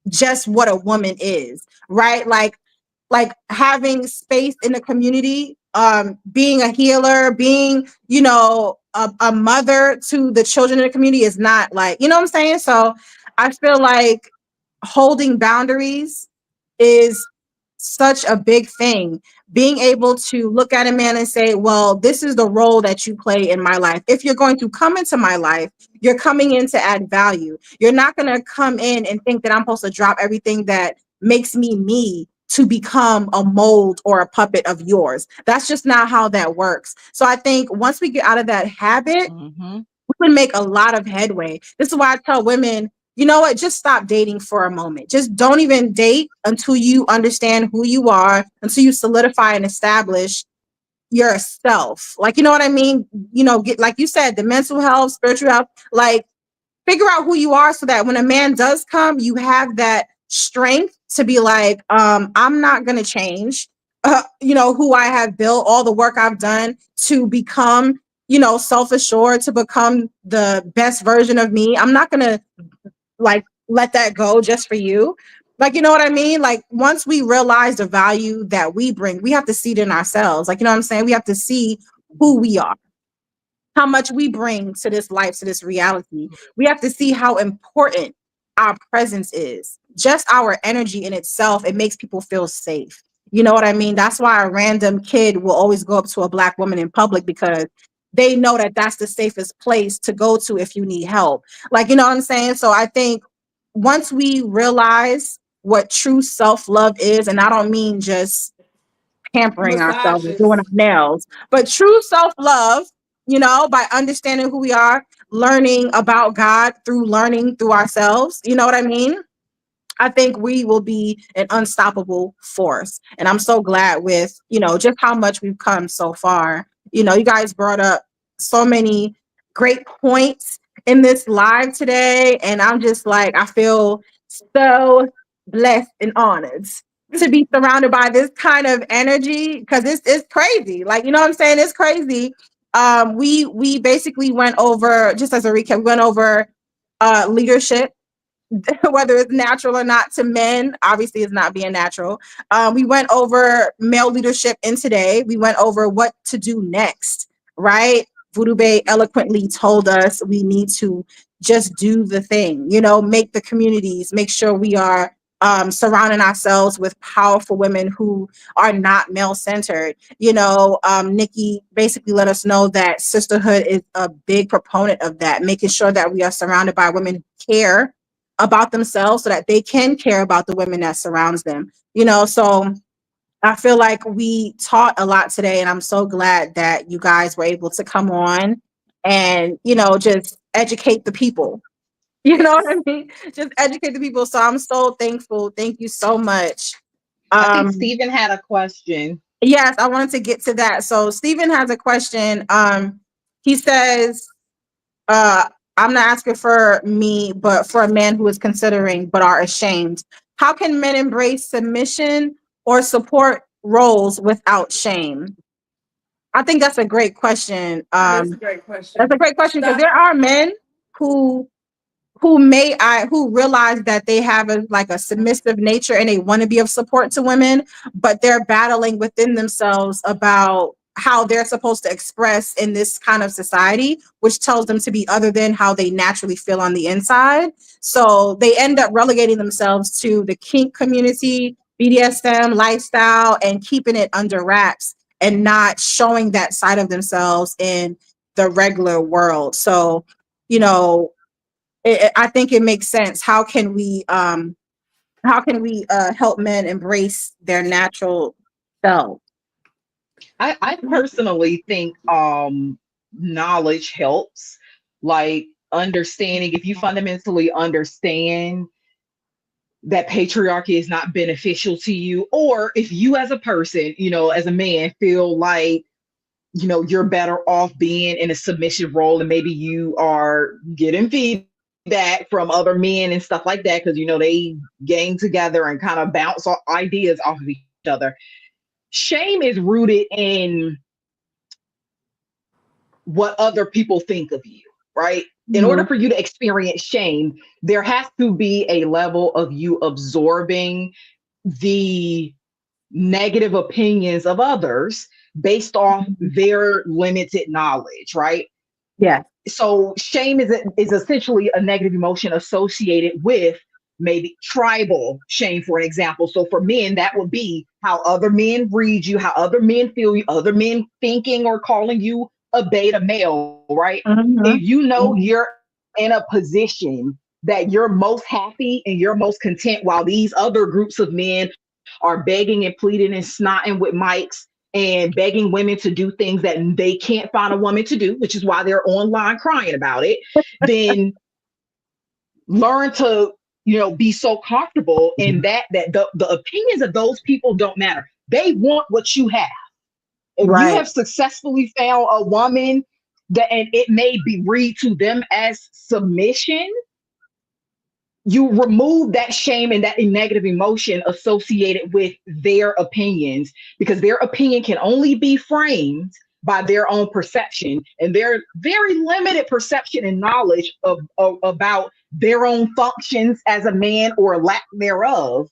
just what a woman is, right? Like having space in the community, being a healer, being, you know, a mother to the children in the community is not like, you know what I'm saying? So I feel like holding boundaries is such a big thing. Being able to look at a man and say, well, this is the role that you play in my life. If you're going to come into my life, you're coming in to add value. You're not going to come in and think that I'm supposed to drop everything that makes me me to become a mold or a puppet of yours. That's just not how that works. So I think once we get out of that habit, we can make a lot of headway. This is why I tell women, you know what, just stop dating for a moment. Just don't even date until you understand who you are, until you solidify and establish yourself. Like, you know what I mean? You know, get, like you said, the mental health, spiritual health, like figure out who you are so that when a man does come, you have that strength to be like, I'm not going to change, you know, who I have built, all the work I've done to become, you know, self-assured, to become the best version of me. I'm not going to like let that go just for you. Like, you know what I mean? Like once we realize the value that we bring, we have to see it in ourselves. Like, you know what I'm saying? We have to see who we are, how much we bring to this life, to this reality. We have to see how important our presence is. Just our energy in itself, it makes people feel safe. You know what I mean? That's why a random kid will always go up to a Black woman in public, because they know that that's the safest place to go to if you need help. Like, you know what I'm saying? So I think once we realize what true self-love is, and I don't mean just pampering ourselves and Massages. doing our nails, but true self-love, you know, by understanding who we are, learning about God through learning through ourselves. You know what I mean? I think we will be an unstoppable force. And I'm so glad with, you know, just how much we've come so far. You know, you guys brought up so many great points in this live today. And I'm just like, I feel so blessed and honored to be surrounded by this kind of energy, because it's crazy. Like, you know what I'm saying? It's crazy. We basically went over, just as a recap, we went over leadership, whether it's natural or not to men. Obviously it's not being natural. We went over male leadership in today. We went over what to do next, right? Voodoo Bae eloquently told us we need to just do the thing, you know, make the communities, make sure we are surrounding ourselves with powerful women who are not male centered. You know, Nikki basically let us know that sisterhood is a big proponent of that, making sure that we are surrounded by women who care about themselves so that they can care about the women that surrounds them. You know, so I feel like we taught a lot today, and I'm so glad that you guys were able to come on and, you know, just educate the people. You know what I mean? Just educate the people. So I'm so thankful. Thank you so much. I think Stephen had a question. Yes, I wanted to get to that. So Stephen has a question. He says, I'm not asking for me, but for a man who is considering but are ashamed. How can men embrace submission or support roles without shame? I think that's a great question. That's a great question. That's a great question, because there are men who who realize that they have a submissive nature and they want to be of support to women, but they're battling within themselves about how they're supposed to express in this kind of society, which tells them to be other than how they naturally feel on the inside. So they end up relegating themselves to the kink community, BDSM lifestyle, and keeping it under wraps and not showing that side of themselves in the regular world. So, you know, I think it makes sense. How can we help men embrace their natural self? I personally think knowledge helps. Like understanding, if you fundamentally understand that patriarchy is not beneficial to you, or if you as a person, you know, as a man, feel like, you know, you're better off being in a submissive role, and maybe you are getting feedback from other men and stuff like that, because, you know, they gang together and kind of bounce ideas off of each other. Shame is rooted in what other people think of you, right? In order for you to experience shame, there has to be a level of you absorbing the negative opinions of others based off their limited knowledge, right? Yeah. So shame is essentially a negative emotion associated with maybe tribal shame, for an example. So for men, that would be how other men read you, how other men feel you, other men thinking or calling you a beta male, right? If you know you're in a position that you're most happy and you're most content while these other groups of men are begging and pleading and snotting with mics and begging women to do things that they can't find a woman to do, which is why they're online crying about it, then learn to, be so comfortable in that the opinions of those people don't matter. They want what you have. If you Right. have successfully found a woman that, and it may be read to them as submission, you remove that shame and that negative emotion associated with their opinions, because their opinion can only be framed by their own perception and their very limited perception and knowledge of about their own functions as a man or lack thereof.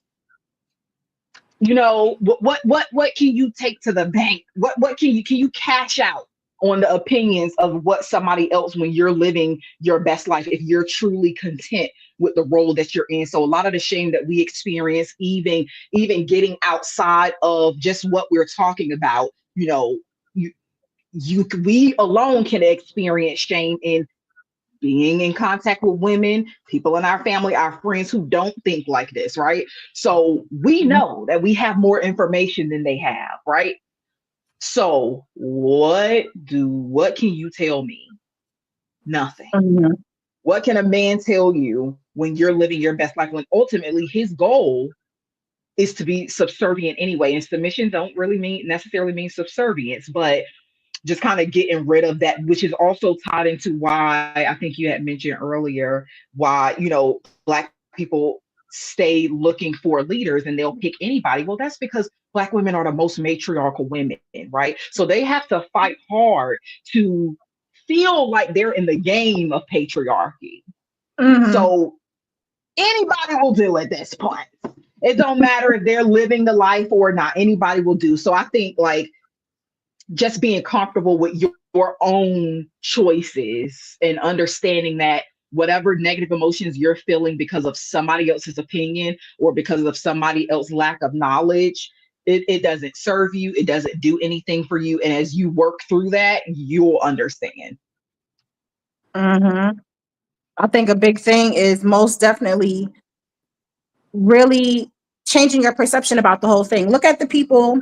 What can you take to the bank? What can you cash out on the opinions of what somebody else, when you're living your best life, if you're truly content with the role that you're in? So a lot of the shame that we experience, even getting outside of just what we're talking about, we alone can experience shame in being in contact with women, people in our family, our friends who don't think like this, right? So we know that we have more information than they have, right? So what can you tell me? Nothing. Mm-hmm. What can a man tell you when you're living your best life, when ultimately his goal is to be subservient anyway? And submission don't really necessarily mean subservience, but just kind of getting rid of that, which is also tied into why I think you had mentioned earlier, why, Black people stay looking for leaders and they'll pick anybody. Well, that's because Black women are the most matriarchal women, right? So they have to fight hard to feel like they're in the game of patriarchy. Mm-hmm. So anybody will do at this point. It don't matter if they're living the life or not, anybody will do. So I think like just being comfortable with your own choices and understanding that whatever negative emotions you're feeling because of somebody else's opinion or because of somebody else's lack of knowledge, it doesn't serve you. It doesn't do anything for you. And as you work through that, you'll understand. Mm-hmm. I think a big thing is most definitely really changing your perception about the whole thing. Look at the people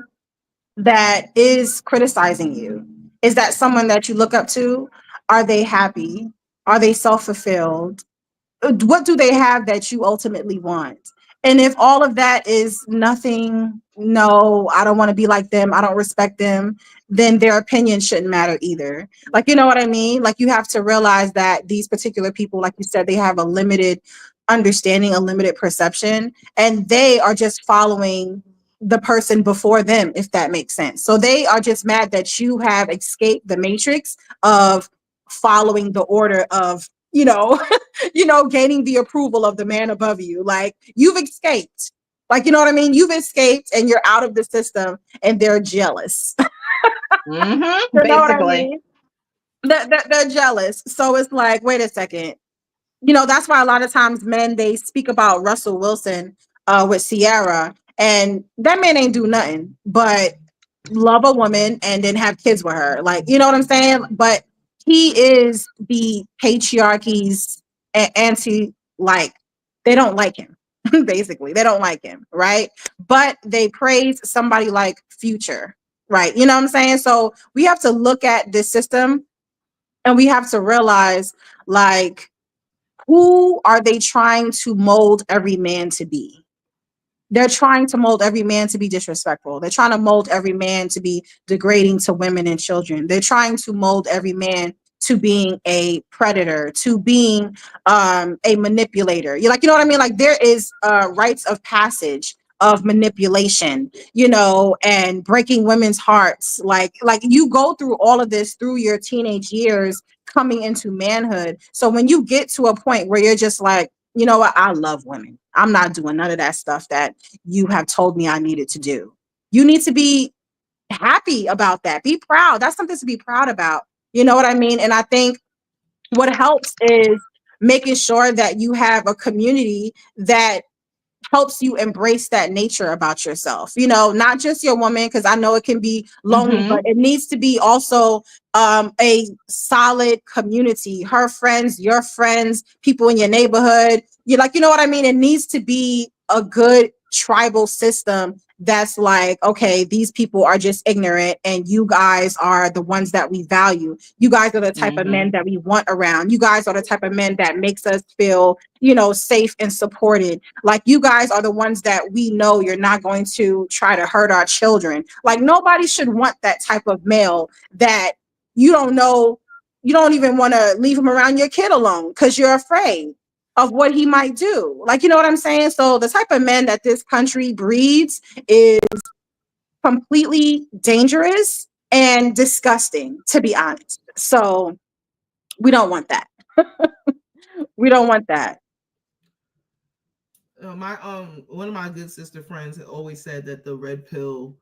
that is criticizing you. Is that someone that you look up to? Are they happy? Are they self-fulfilled? What do they have that you ultimately want? And if all of that is nothing, no, I don't want to be like them, I don't respect them, then their opinion shouldn't matter either. Like, you know what I mean? Like, you have to realize that these particular people, like you said, they have a limited understanding, a limited perception, and they are just following the person before them, if that makes sense. So they are just mad that you have escaped the matrix of following the order of, gaining the approval of the man above you. Like, you've escaped. Like, you know what I mean? You've escaped and you're out of the system and they're jealous. Mm-hmm, You know what I basically. mean? They're jealous. So it's like, wait a second. That's why a lot of times men, they speak about Russell Wilson with Sierra, and that man ain't do nothing but love a woman and then have kids with her. Like, you know what I'm saying? But he is the patriarchy's anti, like, they don't like him. Basically, they don't like him, right? But they praise somebody like Future, right? You know what I'm saying? So we have to look at this system and we have to realize, like, who are they trying to mold every man to be? They're trying to mold every man to be disrespectful. They're trying to mold every man to be degrading to women and children. They're trying to mold every man to being a predator, to being a manipulator. You know what I mean? Like, there is rites of passage of manipulation, and breaking women's hearts. Like you go through all of this through your teenage years coming into manhood. So when you get to a point where you're just like, you know what? I love women. I'm not doing none of that stuff that you have told me I needed to do. You need to be happy about that. Be proud. That's something to be proud about. You know what I mean? And I think what helps is making sure that you have a community that helps you embrace that nature about yourself, not just your woman, because I know it can be lonely, but it needs to be also a solid community, her friends, your friends, people in your neighborhood. You know what I mean? It needs to be a good tribal system that's like, okay, these people are just ignorant and you guys are the ones that we value. You guys are the type of men that we want around. You guys are the type of men that makes us feel, you know, safe and supported. Like, you guys are the ones that we know you're not going to try to hurt our children. Like, nobody should want that type of male that you don't know, you don't even want to leave him around your kid alone because you're afraid of what he might do. Like, you know what I'm saying? So the type of men that this country breeds is completely dangerous and disgusting, to be honest. So we don't want that. We don't want that. My one of my good sister friends had always said that the red pill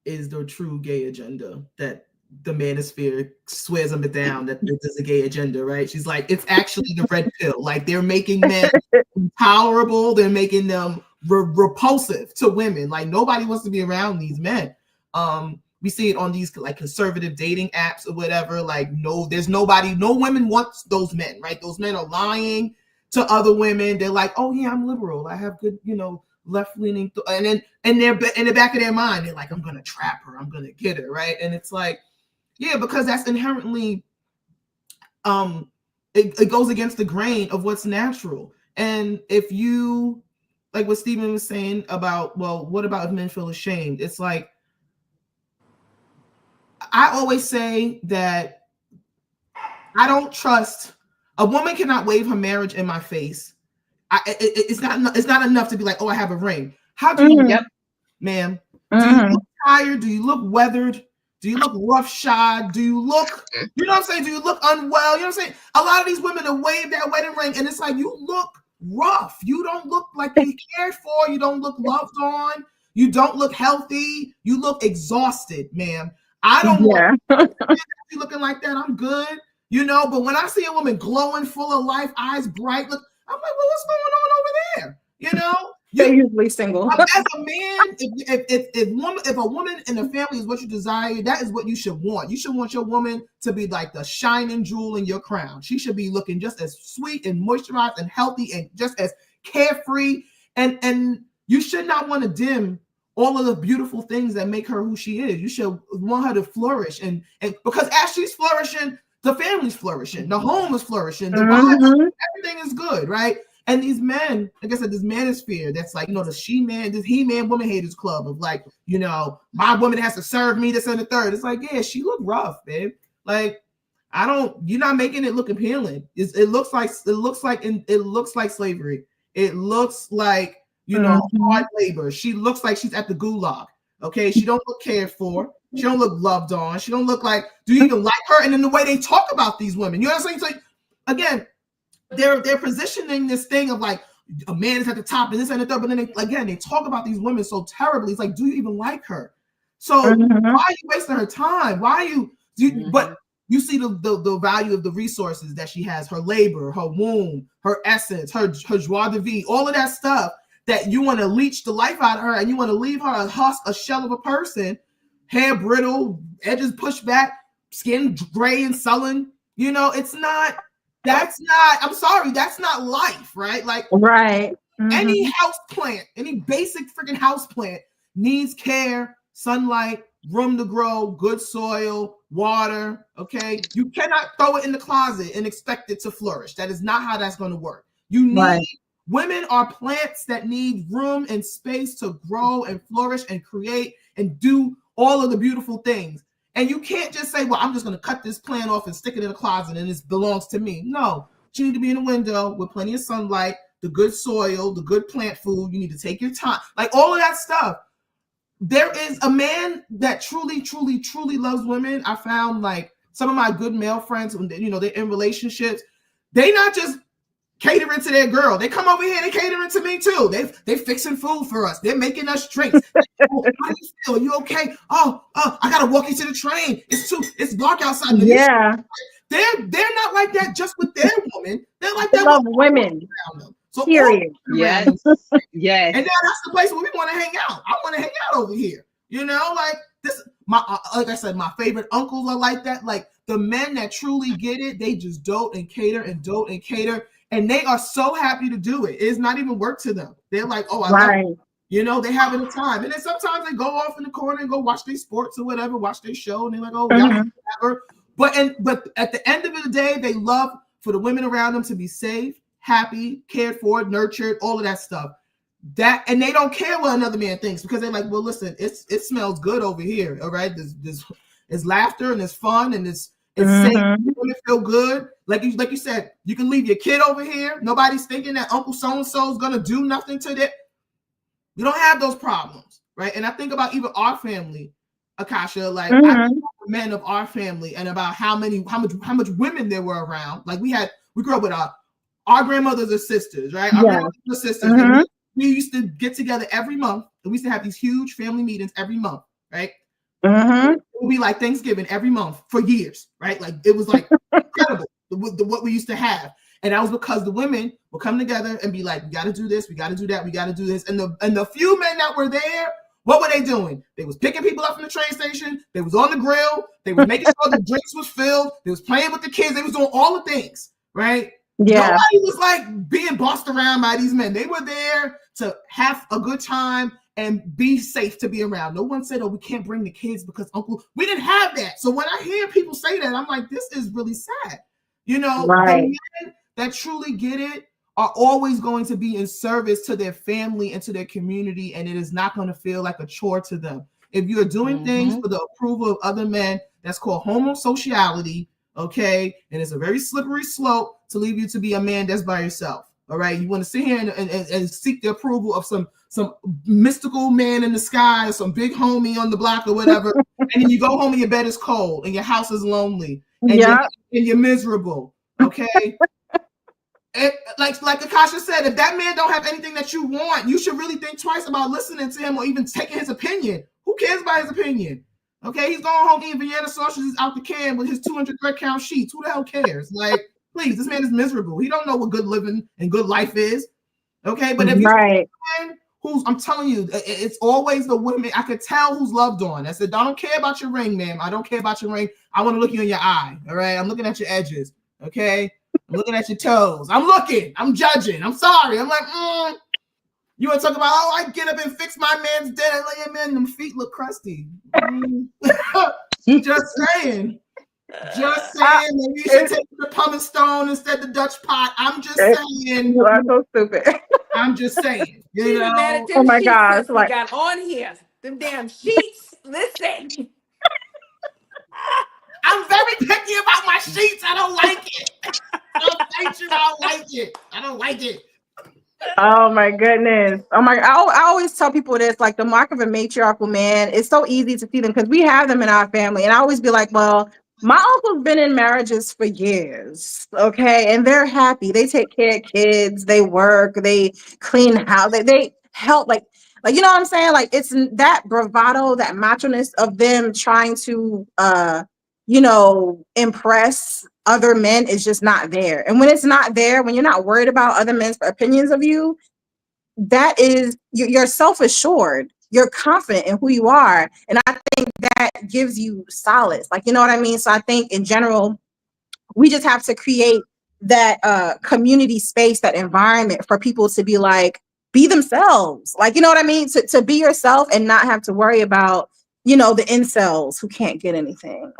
is the true gay agenda, that the manosphere swears them down that this is a gay agenda, right? She's like, it's actually the red pill. Like, they're making men intolerable, they're making them repulsive to women. Like, nobody wants to be around these men. We see it on these like conservative dating apps or whatever. Like, no, there's nobody, no women wants those men, right? Those men are lying to other women. They're like, oh yeah, I'm liberal, I have good, you know, left-leaning and then they're in the back of their mind, they're like, I'm gonna trap her, I'm gonna get her, right? And it's like, yeah, because that's inherently it goes against the grain of what's natural. And if you, like what Stephen was saying about, well, what about if men feel ashamed? It's like, I always say that I don't trust, a woman cannot wave her marriage in my face. It's not enough to be like, oh, I have a ring. How do you, ma'am? Do you look tired? Do you look weathered? Do you look roughshod? Do you look, you know what I'm saying? Do you look unwell? You know what I'm saying? A lot of these women that wave that wedding ring, and it's like, you look rough. You don't look like you cared for. You don't look loved on. You don't look healthy. You look exhausted, ma'am. I don't want you looking like that. I'm good, you know. But when I see a woman glowing, full of life, eyes bright, look, I'm like, well, what's going on over there? You know, they're usually single. As a man, if a woman in the family is what you desire, that is what you should want. You should want your woman to be like the shining jewel in your crown. She should be looking just as sweet and moisturized and healthy and just as carefree. And you should not want to dim all of the beautiful things that make her who she is. You should want her to flourish, and because as she's flourishing, the family's flourishing, the home is flourishing, the vibe, everything is good, right? And these men, like I said, this manosphere that's like, you know, the she-man, this he-man woman haters club of like, you know, my woman has to serve me, this and the third. It's like, yeah, she look rough, babe. Like, you're not making it look appealing. It looks like slavery. It looks like, you know, hard labor. She looks like she's at the gulag. Okay, she don't look cared for. She don't look loved on. She don't look like, do you even like her? And then the way they talk about these women, you know what I'm saying? It's like, again, they're positioning this thing of like, a man is at the top and this and the third, but then they talk about these women so terribly. It's like, do you even like her? So why are you wasting her time? Why are you? But you see the value of the resources that she has, her labor, her womb, her essence, her joie de vivre, all of that stuff that you want to leech the life out of her, and you want to leave her a husk, a shell of a person, hair brittle, edges pushed back, skin gray and sullen. You know, I'm sorry, that's not life, right? Like, right. Any house plant, any basic freaking house plant needs care, sunlight, room to grow, good soil, water. Okay, you cannot throw it in the closet and expect it to flourish. That is not how that's going to work. You need women are plants that need room and space to grow and flourish and create and do all of the beautiful things. And you can't just say, well, I'm just going to cut this plant off and stick it in a closet and it belongs to me. No, you need to be in a window with plenty of sunlight, the good soil, the good plant food. You need to take your time, like all of that stuff. There is a man that truly, truly, truly loves women. I found like some of my good male friends, when you know, they're in relationships, they not just catering to their girl. They come over here, they catering to me too. They fixing food for us. They're making us drinks. Oh, how do you feel? Are you okay? Oh, I gotta walk you to the train. It's dark outside. Yeah. They're not like that just with their woman. They're like that. They love women. So period. Yes. Yes. And now that's the place where we want to hang out. I want to hang out over here. You know, like this. Like I said, my favorite uncles are like that. Like the men that truly get it, they just dote and cater and dote and cater. And they are so happy to do it. It's not even work to them. They're like, oh, I love you. You know, they having a time. And then sometimes they go off in the corner and go watch their sports or whatever, watch their show, and they're like, oh, yeah, whatever. But at the end of the day, they love for the women around them to be safe, happy, cared for, nurtured, all of that stuff. And they don't care what another man thinks, because they're like, well, listen, it smells good over here. All right. There's laughter and there's fun and it's safe. Women feel good. Like you said, you can leave your kid over here. Nobody's thinking that Uncle so-and-so is gonna do nothing to that. You don't have those problems, right? And I think about even our family, Akasha, like I think about the men of our family and about how much women there were around. Like we grew up with our grandmothers are sisters, right? Our grandmothers are sisters. And we used to get together every month, and we used to have these huge family meetings every month, right? It would be like Thanksgiving every month for years, right? Like it was like incredible what we used to have. And that was because the women would come together and be like, we got to do this, we got to do that, we got to do this. And the few men that were there, what were they doing? They was picking people up from the train station. They was on the grill. They were making sure the drinks was filled. They was playing with the kids. They was doing all the things, right? Yeah. Nobody was like being bossed around by these men. They were there to have a good time and be safe to be around. No one said, oh, we can't bring the kids because Uncle, we didn't have that. So when I hear people say that, I'm like, this is really sad. You know, the men that truly get it are always going to be in service to their family and to their community, and it is not going to feel like a chore to them. If you're doing things for the approval of other men, that's called homosociality, okay? And it's a very slippery slope to leave you to be a man that's by yourself, all right? You want to sit here and seek the approval of some mystical man in the sky, or some big homie on the block or whatever, and then you go home and your bed is cold and your house is lonely and you're miserable, okay? Like Akasha said, if that man don't have anything that you want, you should really think twice about listening to him or even taking his opinion. Who cares about his opinion? Okay, he's going home eating Vienna sausages out the can with his 200 thread count sheets. Who the hell cares? Like, please, this man is miserable. He don't know what good living and good life is. Okay, but if you're man who's, I'm telling you, it's always the women. I could tell who's loved on. I said, I don't care about your ring, ma'am. I don't care about your ring. I want to look you in your eye. All right, I'm looking at your edges. Okay. I'm looking at your toes. I'm looking. I'm judging. I'm sorry. I'm like, you want to talk about, oh, I get up and fix my man's dead and lay him in. Them feet look crusty. Just saying. Maybe you should take the pumice stone instead of the Dutch pot. I'm just saying. You are so stupid. I'm just saying. You know? Oh my gosh. We got on here. Them damn sheets. Listen. I'm very picky about my sheets. I don't like it. I don't like it. Oh my goodness. Oh my, I always tell people this, like the mark of a matriarchal man, it's so easy to see them because we have them in our family. And I always be like, well, my uncle's been in marriages for years. Okay. And they're happy. They take care of kids. They work. They clean house. They help. Like, you know what I'm saying? Like it's that bravado, that macho-ness of them trying to, impress other men is just not there. And when it's not there, when you're not worried about other men's opinions of you, that is, you're self-assured. You're confident in who you are. And I think that gives you solace. Like, you know what I mean? So I think in general, we just have to create that community space, that environment for people to be like, be themselves. Like, you know what I mean? To be yourself and not have to worry about, the incels who can't get anything.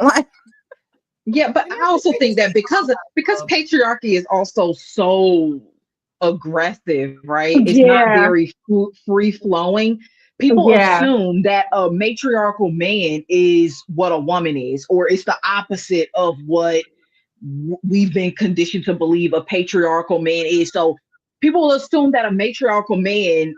Yeah, but I also think that because patriarchy is also so aggressive, right? It's not very free flowing. People assume that a matriarchal man is what a woman is, or it's the opposite of what we've been conditioned to believe a patriarchal man is. So people assume that a matriarchal man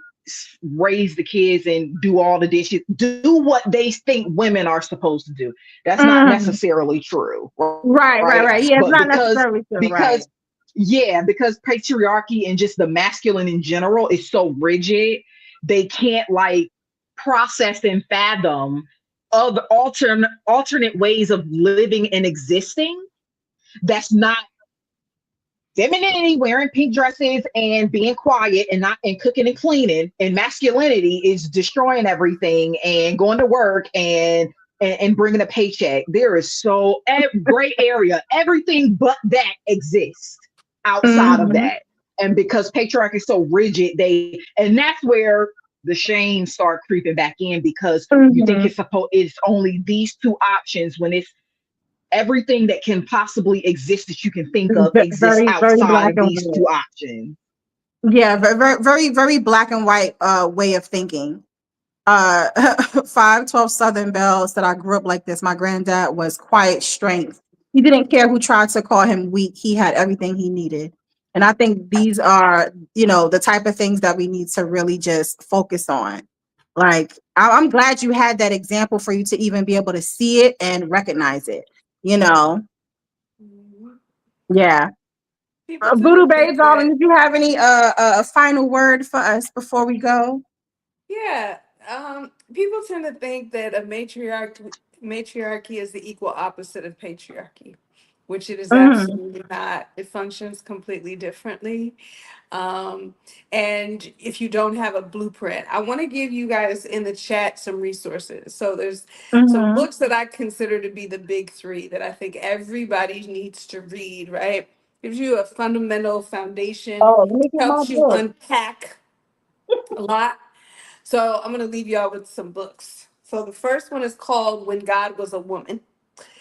raise the kids and do all the dishes, do what they think women are supposed to do. That's not necessarily true. Right. Yeah, it's not necessarily true. Because patriarchy and just the masculine in general is so rigid, they can't like process and fathom other alternate ways of living and existing. That's not femininity, wearing pink dresses and being quiet and cooking and cleaning, and masculinity is destroying everything and going to work and bringing a paycheck. There is so gray area. Everything but that exists outside of that. And because patriarchy is so rigid, and that's where the shame start creeping back in because you think Mhm. it's only these two options when it's everything that can possibly exist that you can think of exists Very, very outside black of and these two white. options. Yeah, very, very, very black and white way of thinking. 512 Southern Belle said, I grew up like this. My granddad was quiet strength. He didn't care who tried to call him weak. He had everything he needed. And I think these are, the type of things that we need to really just focus on. Like, I'm glad you had that example for you to even be able to see it and recognize it, you know? Mhm. Yeah. People tend to Voodoo Bae, think darling, that, did you have any final word for us before we go? yeah, people tend to think that a matriarchy is the equal opposite of patriarchy, which it is Mhm. absolutely not. It functions completely differently. Um, and if you don't have a blueprint, I want to give you guys in the chat some resources. So there's some Mhm. books that I consider to be the big three that I think everybody needs to read, right? Gives you a fundamental foundation, Oh, let me get my helps you book. unpack a lot. So I'm going to leave y'all with some books. So the first one is called When God Was a Woman.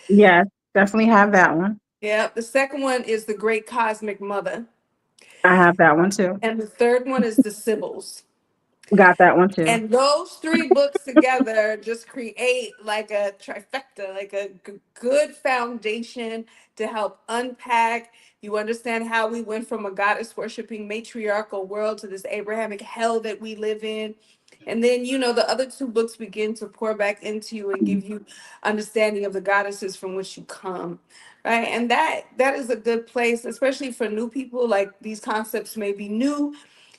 Yes, definitely have that one. Yeah. The second one is The Great Cosmic Mother. I have that one too. And the third one is The Sibyls. Got that one too. And those three books together just create like a trifecta, like a good foundation to help unpack. You understand how we went from a goddess worshiping matriarchal world to this Abrahamic hell that we live in. And then, the other two books begin to pour back into you and give you understanding of the goddesses from which you come. Right. And that is a good place, especially for new people. Like these concepts may be new.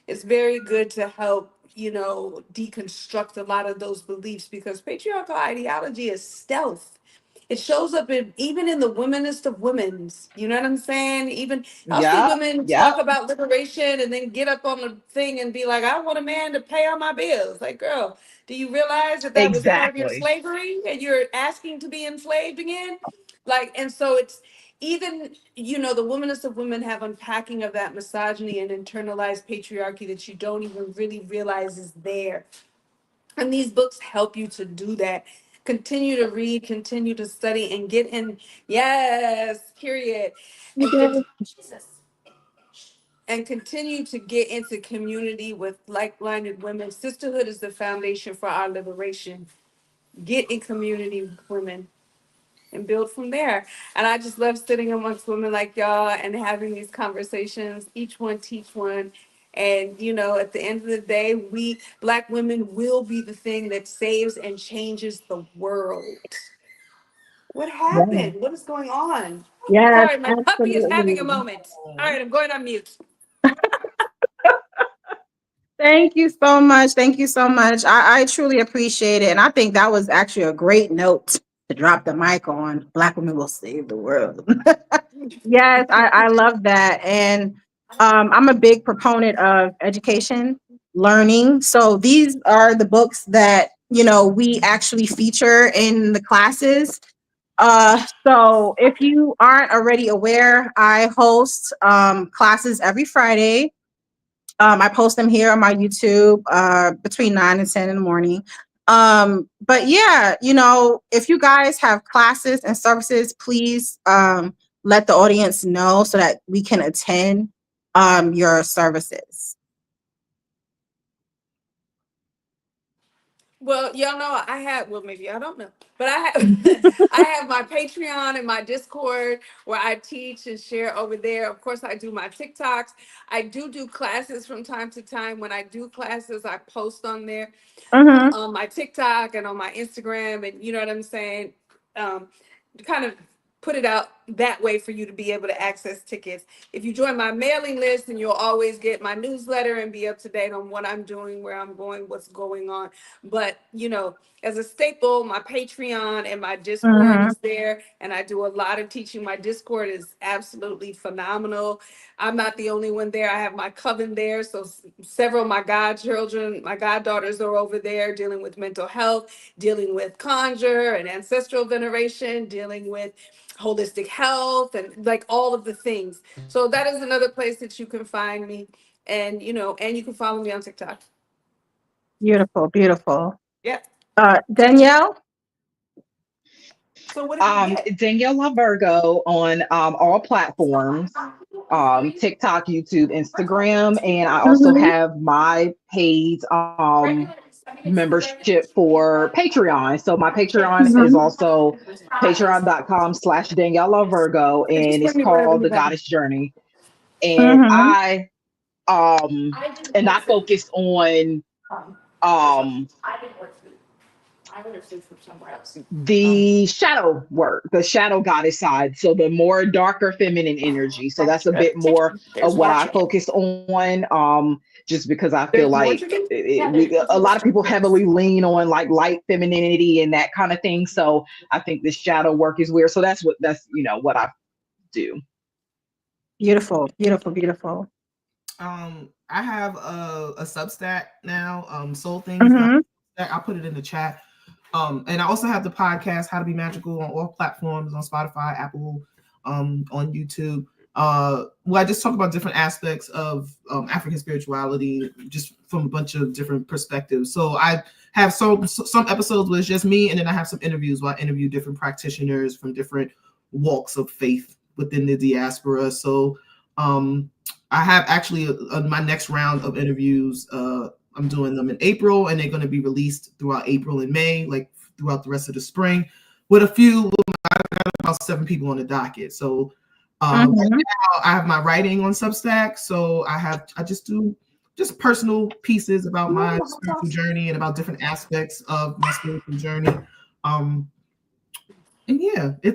It's very good to help, deconstruct a lot of those beliefs because patriarchal ideology is stealth. It shows up even in the womenest of women's. You know what I'm saying? Even I'll see Yep, women yep, talk about liberation and then get up on the thing and be like, I want a man to pay all my bills. Like, girl, do you realize that that was part of your exactly. slavery and you're asking to be enslaved again? Like, and so it's even, the womanest of women have unpacking of that misogyny and internalized patriarchy that you don't even really realize is there. And these books help you to do that. Continue to read, continue to study, and get in. Yes, period. And Jesus. And continue to get into community with like-minded women. Sisterhood is the foundation for our liberation. Get in community with women and build from there. And I just love sitting amongst women like y'all and having these conversations. Each one teach one. And at the end of the day, we Black women will be the thing that saves and changes the world. What Yes, happened? What is going on? yes, Sorry, my puppy is having a absolutely. moment. All right, I'm going on mute. Thank you so much. Thank you so much. I truly appreciate it. And I think that was actually a great note to drop the mic on. Black women will save the world. Yes, I love that. And I'm a big proponent of education, learning. So these are the books that, we actually feature in the classes. So if you aren't already aware, I host classes every Friday. I post them here on my YouTube between 9 and 10 in the morning. But yeah, if you guys have classes and services, please let the audience know so that we can attend your services. Well, y'all know well, maybe I don't know, but I have, I have my Patreon and my Discord where I teach and share over there. Of course, I do my TikToks. I do classes from time to time. When I do classes, I post on there, Mm-hmm. on my TikTok and on my Instagram, and you know what I'm saying. To kind of put it out that way for you to be able to access tickets. If you join my mailing list, then you'll always get my newsletter and be up to date on what I'm doing, where I'm going, what's going on. But, as a staple, my Patreon and my Discord Mm-hmm. is there, and I do a lot of teaching. My Discord is absolutely phenomenal. I'm not the only one there. I have my coven there. So several of my godchildren, my goddaughters are over there dealing with mental health, dealing with conjure and ancestral veneration, dealing with holistic health and like all of the things. So that is another place that you can find me. And and you can follow me on TikTok. Beautiful, beautiful. Yeah. Danielle? So what did we get? Danielle Virgo on all platforms, TikTok, YouTube, Instagram, and I also Mhm. have my paid membership for Patreon. So my Patreon is Mhm. also patreon.com/Daniela Virgo, and it's Bring me wherever called you're The going. Goddess Journey. And Mhm. I focus on um the shadow work, the shadow goddess side. So the more darker feminine energy. So that's a bit more There's of what more I chicken. focus on. Just because I feel There's more like chicken. a lot of people heavily lean on like light femininity and that kind of thing. So I think the shadow work is weird. So that's what I do. Beautiful, beautiful, beautiful. I have a Substack now, Soul Things. Mhm. I'll put it in the chat. And I also have the podcast How to Be Magical on all platforms, on Spotify, Apple, on YouTube. Well, I just talk about different aspects of African spirituality, just from a bunch of different perspectives. So I have some episodes where it's just me, and then I have some interviews where I interview different practitioners from different walks of faith within the diaspora. So I have actually my next round of interviews. I'm doing them in April, and they're going to be released throughout April and May, like throughout the rest of the spring. With I got about 7 people on the docket. So right now I have my writing on Substack. So I just do just personal pieces about my spiritual journey and about different aspects of my spiritual journey. And yeah, the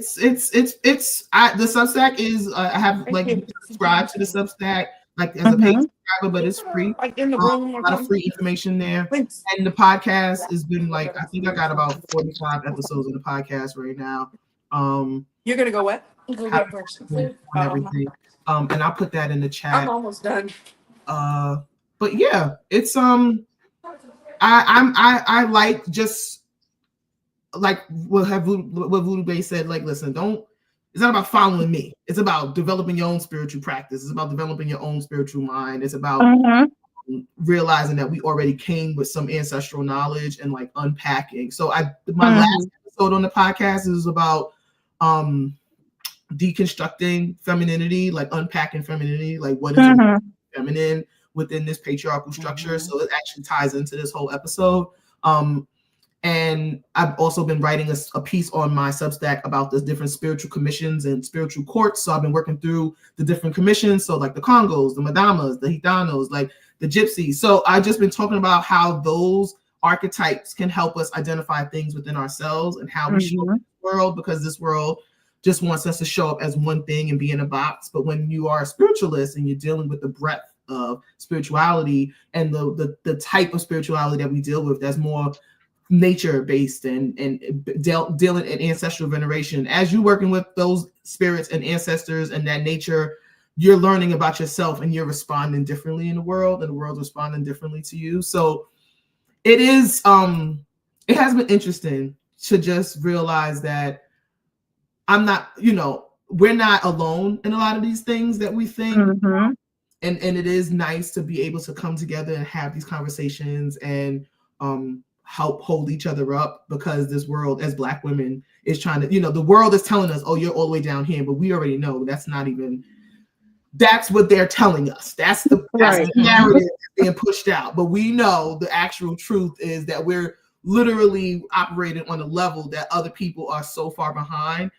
Substack is I have like you can subscribe to the Substack like as a paid Mhm. subscriber, but it's free. Like in the room or A lot of something. free information there. Thanks. And the podcast has been like I think I got about 45 episodes of the podcast right now. You're gonna go what? Go How get to first. and everything. And I'll put that in the I'm chat. almost done. But yeah, it's I like just like what Voodoo Bae said, like, listen, it's not about following me. It's about developing your own spiritual practice. It's about developing your own spiritual mind. It's about Mhm. realizing that we already came with some ancestral knowledge and like unpacking. So my last Mhm. episode on the podcast is about deconstructing femininity, like unpacking femininity, like what is Mhm. feminine within this patriarchal structure. So it actually ties into this whole episode. And I've also been writing a piece on my Substack about the different spiritual commissions and spiritual courts. So I've been working through the different commissions. So like the Congos, the Madamas, the Gitanos, like the Gypsies. So I've just been talking about how those archetypes can help us identify things within ourselves and how we show up in the world, because this world just wants us to show up as one thing and be in a box. But when you are a spiritualist and you're dealing with the breadth of spirituality and the type of spirituality that we deal with, that's more nature based and dealing in ancestral veneration, as you're working with those spirits and ancestors and that nature, you're learning about yourself and you're responding differently in the world, and the world's responding differently to you. So it is it has been interesting to just realize that I'm not, we're not alone in a lot of these things that we think. Mhm. And it is nice to be able to come together and have these conversations and help hold each other up, because this world, as Black women, is trying to, the world is telling us, oh, you're all the way down here, but we already know that's not even, that's what they're telling us. That's the narrative being pushed out. But we know the actual truth is that we're literally operating on a level that other people are so far behind.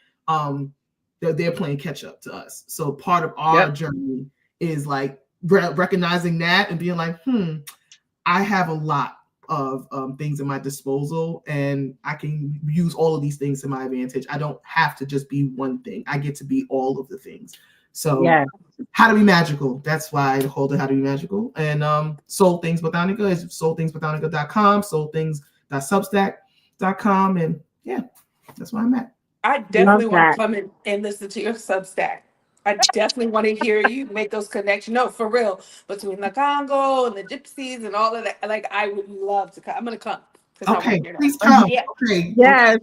They're playing catch up to us. So part of our journey is like recognizing that and being like, I have a lot of things at my disposal, and I can use all of these things to my advantage. I don't have to just be one thing. I get to be all of the things. So How to Be Magical. That's why I hold it How to Be Magical. And Soul Things Botanica is soulthingsbotanica.com, soulthings.substack.com. And yeah, that's where I'm at. I definitely want to come in and listen to your Substack. I definitely want to hear you make those connections. No, for real, between the Congo and the Gypsies and all of that. Like, I would love to come. I'm gonna come. Okay, please come. Yeah. Okay.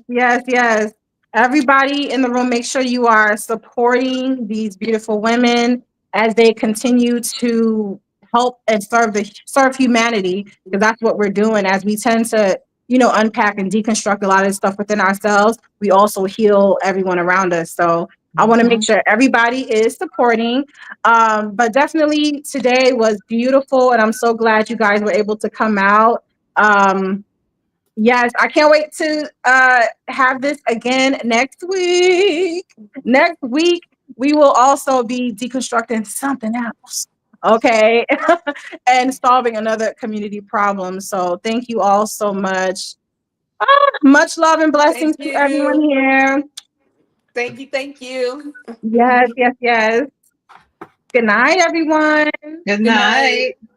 Yes. Everybody in the room, make sure you are supporting these beautiful women as they continue to help and serve humanity, because that's what we're doing. As we tend to, you know, unpack and deconstruct a lot of this stuff within ourselves, we also heal everyone around us. So I want to make sure everybody is supporting. But definitely today was beautiful, and I'm so glad you guys were able to come out. Yes, I can't wait to have this again next week. Next week, we will also be deconstructing something else. Okay. And solving another community problem. So thank you all so much. Much love and blessings Thank to everyone you. here. Thank you. Thank you. Yes, yes, yes. Good night, everyone. Good Good night. night.